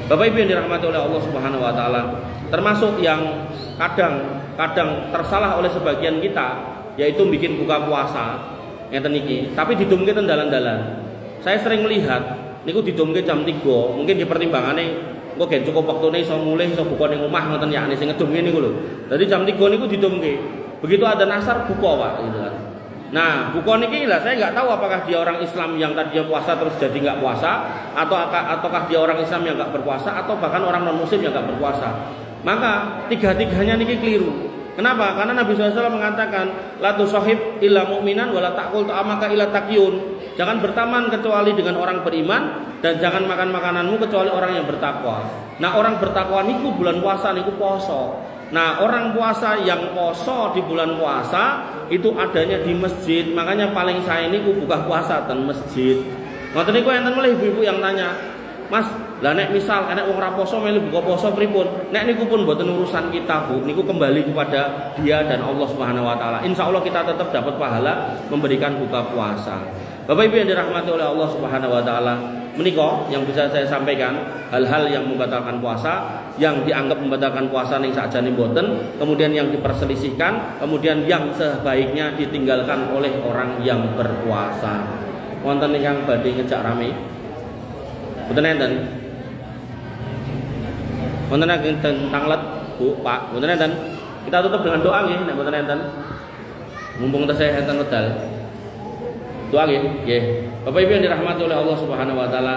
Bapak Ibu yang dirahmati oleh Allah Subhanahu wa taala, termasuk yang kadang tersalah oleh sebagian kita, yaitu bikin buka puasa ngeten niki, tapi didumke ten dalan-dalan. Saya sering melihat niku didumke jam 3, mungkin dipertimbangane kok gen cukup waktune iso mulih iso buka ning omah ngoten yakne sing ngedum niku lho. Dadi jam 3 niku didumke. Begitu ada nasar buka Pak gitu kan. Nah, buka niki lah saya nggak tahu apakah dia orang Islam yang tadinya puasa terus jadi nggak puasa, ataukah dia orang Islam yang nggak berpuasa, atau bahkan orang non Muslim yang nggak berpuasa. Maka tiga-tiganya niki keliru. Kenapa? Karena Nabi SAW mengatakan la tusahib illa mu'minan wa la ta'kul ta'amaka illa taqiyun. Jangan berteman kecuali dengan orang beriman, dan jangan makan makananmu kecuali orang yang bertakwa. Nah, orang bertakwa niku bulan puasa niku poso. Nah, orang puasa yang poso di bulan puasa itu adanya di masjid. Makanya paling saya niku buka puasa ten masjid. Ngoten niku enten mulai ibu-ibu yang tanya, "Mas, lah nek misal enek wong ra poso melu buka poso pripun?" Nek niku pun mboten urusan kita, Bu. Niku kembali kepada dia dan Allah Subhanahu wa taala. Insyaallah kita tetap dapat pahala memberikan buka puasa. Bapak Ibu yang dirahmati oleh Allah Subhanahu wa taala, menika yang bisa saya sampaikan hal-hal yang membatalkan puasa, yang dianggap membatalkan puasa ning sakjane mboten, kemudian yang diperselisihkan, kemudian yang sebaiknya ditinggalkan oleh orang yang berpuasa. Wonten ingkang badhe ngejak rame? Mboten enten. Wonten enten tanglet, Bu, Pak. Mboten enten. Kita tutup dengan doa nggih nek mboten enten. Mumpung tesih enten wedal. Doa nggih. Bapak Ibu yang dirahmati oleh Allah Subhanahu wa taala,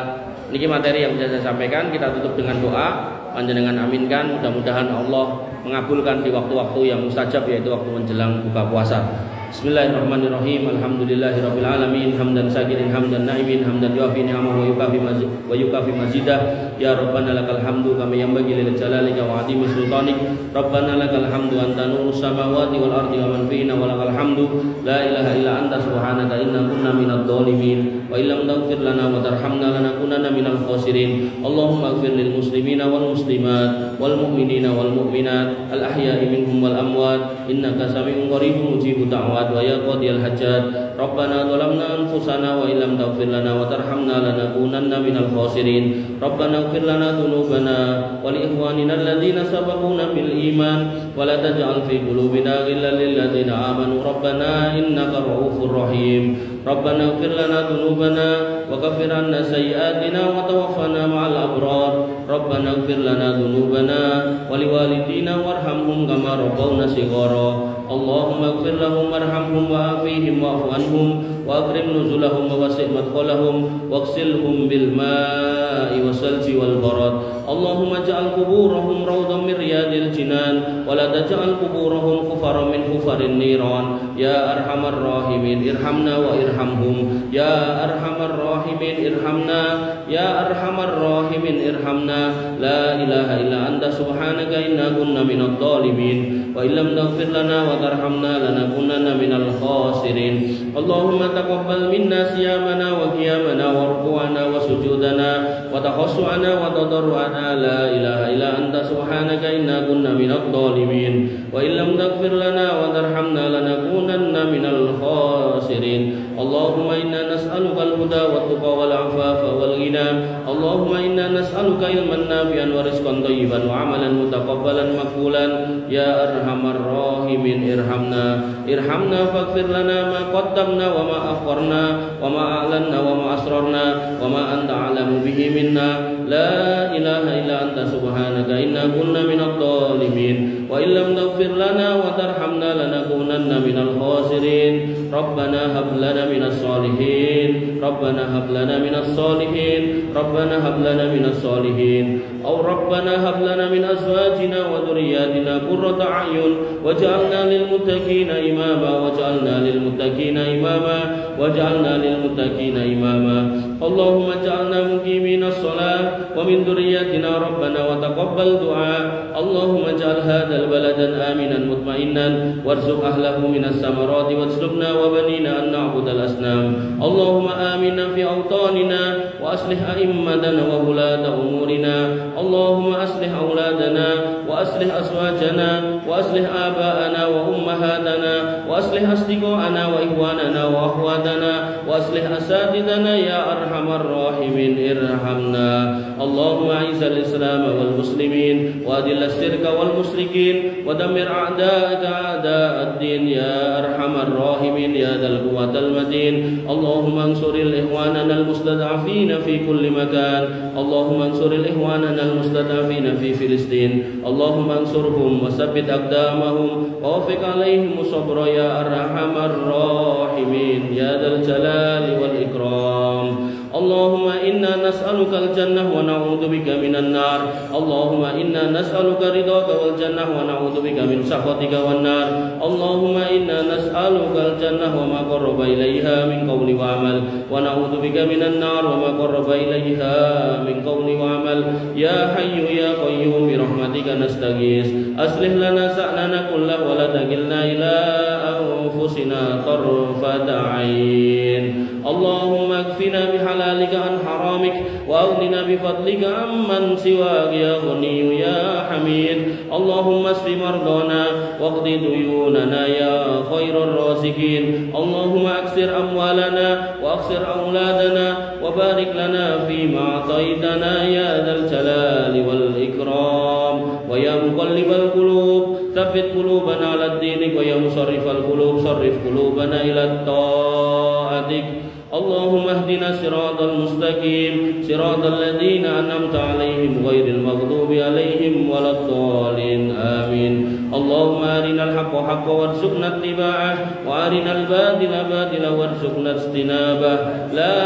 niki materi yang bisa saya sampaikan, kita tutup dengan doa. Panjenengan aminkan, mudah-mudahan Allah mengabulkan di waktu-waktu yang mustajab, yaitu waktu menjelang buka puasa. Bismillahirrahmanirrahim. Alhamdulillahirabbil alamin, hamdan sakirin hamdan naimin, hamdan yuafi ni'amahu wa yukafi mazidah. Ya Rabbana lakal hamdu kama yanbaghi lil jalalika wa 'azimi sultanik. Rabbana lakal hamdu anta nurus samawati wal ardi wa man fiina wa lakal hamdu la ilaha illa anta subhanaka inna kunna minadh dhalimin wa illam taghfir lana wa tarhamna lanakunanna minal khasirin. Allahumma ighfir lil muslimina wal muslimat wal mu'minina wal mu'minat al ahya'i minhum wal amwat innaka sami'un qaribun mujibud da'wat wa ya qadiyal hajat. Rabbana zalamna anfusana wa illam taghfir lana wa tarhamna lanakunanna minal khasirin. Rabbana ighfir lana dhunubana wa li ikhwanina alladhina sabaquna bil iman wa la taj'al fi qulubina ghillan lil ladzina amanu rabbana innaka ra'ufur rahim. Rabbana ighfir lana dhunubana wa kaffir 'anna sayyi'atina wa tawaffana ma'al abrar. Rabbana ighfir lana dhunubana wa liwalidina warhamhum kama rabbawna shighara. Allahumma ighfir lahum warhamhum wa'afihim wa'fu anhum wa akrim nuzulahum wa wasi' madkhalahum waghsilhum bil ma'i wasalji wal barad. Allahumma ja'al quburahum rawdan min riyadil jinan wa la taj'al quburahum kufaran min kufarin niran. Ya arhamar rahimin irhamna wa irhamhum. Ya arhamar rahimin irhamna. Ya arhamar rahimin irhamna. La ilaha illa anta subhanaka inna kunna minadh dhalimin wa illam taghfir lana wa tarhamna lanakunanna minal khasirin. Allahumma taqabbal minna siyamana wa qiyamana wa ruku'ana wa sujudana wa takhassu'ana wa tadarru'ana. La ilaha illa anta subhanaka inna kunna minadh dhalimin wa illam taghfir lana wa tarhamna lanakunanna minal khasirin. Allahumma inna nas'aluka al-huda wa tuqa wal 'afafa wal ghina. Allahumma inna nas'aluka ilman nafi'an wa rizqan thayyiban wa 'amalan mutaqabbalan maqbulan. Ya arhamar rahimin irhamna. Irhamna faghfir lana ma qaddamna wa ma akharna wa ma a'lanna wa ma asrarna wa ma anta a'lamu bihi minna. La ilaha illa anta subhanaka inna kunna minadh dhalimin wa illam taghfir lana wa tarhamna lanakunanna minal khasirin. Rabbana hab lana minas solihin. Rabbana hab lana minas solihin. Rabbana hab lana minas solihin. Aw Rabbana hab lana min azwajina wa dhurriyyatina qurrata a'yun waj'alna lil muttaqina imama waj'alna lil muttaqina imama waj'alna lil muttaqina imama. Allahumma ij'alna muqiminas shalah wa min dhurriyyatina rabbana wa taqabbal du'a. Allahumma ij'al hadzal baladan aminan mutma'innan warzuq ahlahu minas samarati waj'alna wa banina an na'budal asnam. Allahumma aminna fi awtanina wa aslih a'immatana wa ulata umurina. Allahumma aslih auladana وأصلح أزواجنا وأصلح آباءنا وأمهاتنا وأصلح أصدقاءنا وإخواننا وأخواتنا وأصلح أساتذتنا يا أرحم الراحمين ارحمنا. اللهم أعز الإسلام والمسلمين وأذل الشرك والمشركين ودمر أعداءك أعداء الدين يا أرحم الراحمين يا ذا القوة المتين. اللهم انصر إخواننا المستضعفين في كل مكان. اللهم انصر إخواننا المستضعفين في فلسطين. اللهم انصرهم وثبت أقدامهم ووفق عليهم الصبر يا أرحم الراحمين يا ذا الجلال والإكرام. اللهم إنا نسألك الجنة ونعوذ بك من النار. اللهم إنا نسألك رضاك والجنة ونعوذ بك من سخطك والنار. اللهم إنا نسألك الجنة وما قرب إليها من قول وعمل ونعوذ بك من النار وما قرب إليها من قول وعمل. يا حي يا قيوم برحمتك نستغيث أصلح لنا شأننا كله ولا تكلنا إلى أنفسنا طرفة عين. اللهم اكفنا بحلالك عن حرامك وأغننا بفضلك عمن سواك يا غني يا حميد. اللهم اشف مرضانا واقض ديوننا يا خير الرازقين. اللهم أكثر أموالنا وأكثر أولادنا وبارك لنا فيما أعطيتنا يا ذا الجلال والإكرام. ويا مقلب القلوب ثبت قلوبنا على دينك ويا مصرف القلوب صرف قلوبنا إلى طاعتك. اللهم اهدنا الصراط المستقيم صراط الذين أنعمت عليهم غير المغضوب عليهم ولا الضالين آمين. اللهم أرنا الحق حقا وارزقنا اتباعه وأرنا الباطل باطلا وارزقنا اجتنابه. لا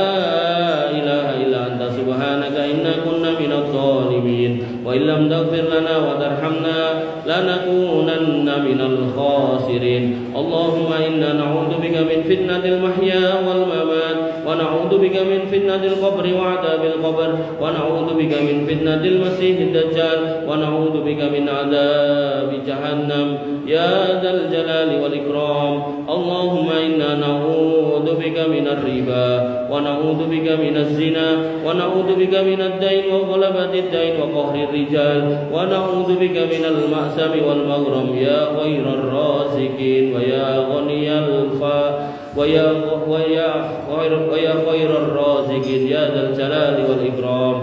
إله إلا أنت سبحانك إنا كنا من الظالمين وإن لم تغفر لنا وترحمنا لنكونن من الخاسرين. اللهم إنا نعوذ بك من فتنة المحيا والممات ونعوذ بك من فتنة القبر وعذاب القبر ونعوذ بك من فتنة المسيح الدجال ونعوذ بك من عذاب جهنم يا ذا الجلال والإكرام. اللهم إنا نعوذ بك من الربا ونعوذ بك من الزنا ونعوذ بك من الدين وغلبة الدين وقهر الرجال ونعوذ بك من المأسم والمغرم يا خير الرازقين ويا غني ويا خير الرازقين يا ذا الجلال والإكرام.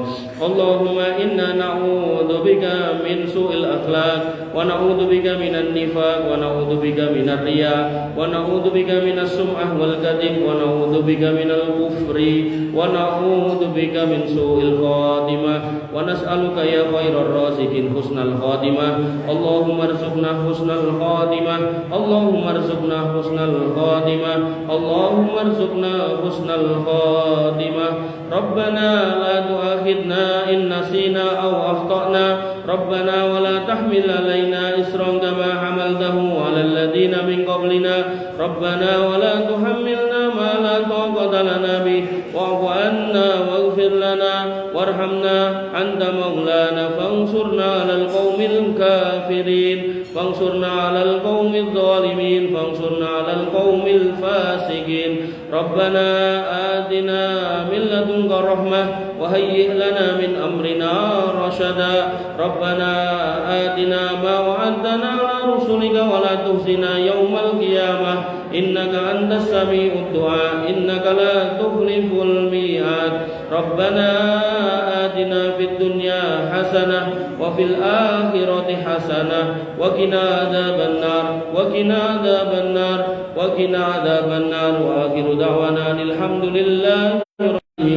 اللهم إنا نعوذ بك من سوء الأخلاق ونعوذ بك من النفاق ونعوذ بك من الرياء ونعوذ بك من السمعة والكذب ونعوذ بك من الكفر ونعوذ بك من سوء الخاتمة ونسألك يا خير الرازقين حسن الخاتمة. اللهم ارزقنا حسن الخاتمة. اللهم ارزقنا حسن الخاتمة. اللهم ارزقنا حسن الخاتمة. ربنا لا تؤاخذنا إن نسينا أو أخطأنا. ربنا ولا تحمل علينا إصرا كما حملته على الذين من قبلنا. ربنا ولا تحملنا ما لا طاقة لنا به واعف عنا واغفر لنا وارحمنا أنت مولانا فانصرنا على القوم الكافرين فانصرنا على القوم الظالمين فانصرنا على القوم الفاسقين. ربنا آتنا من لدنك رحمة وهيئ لنا من أمرنا رشدا. ربنا آتنا ما وعدتنا على رسلك ولا تخزنا يوم القيامة إنك أنت السميع الدعاء إنك لا تخلف الميعاد. ربنا آتنا في الدنيا حسنة وفي الآخرة حسنة وقنا عذاب النار وقنا عذاب النار وقنا عذاب النار. وآخر دعوانا الحمد لله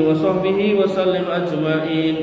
وصحبه وسلم أجمعين.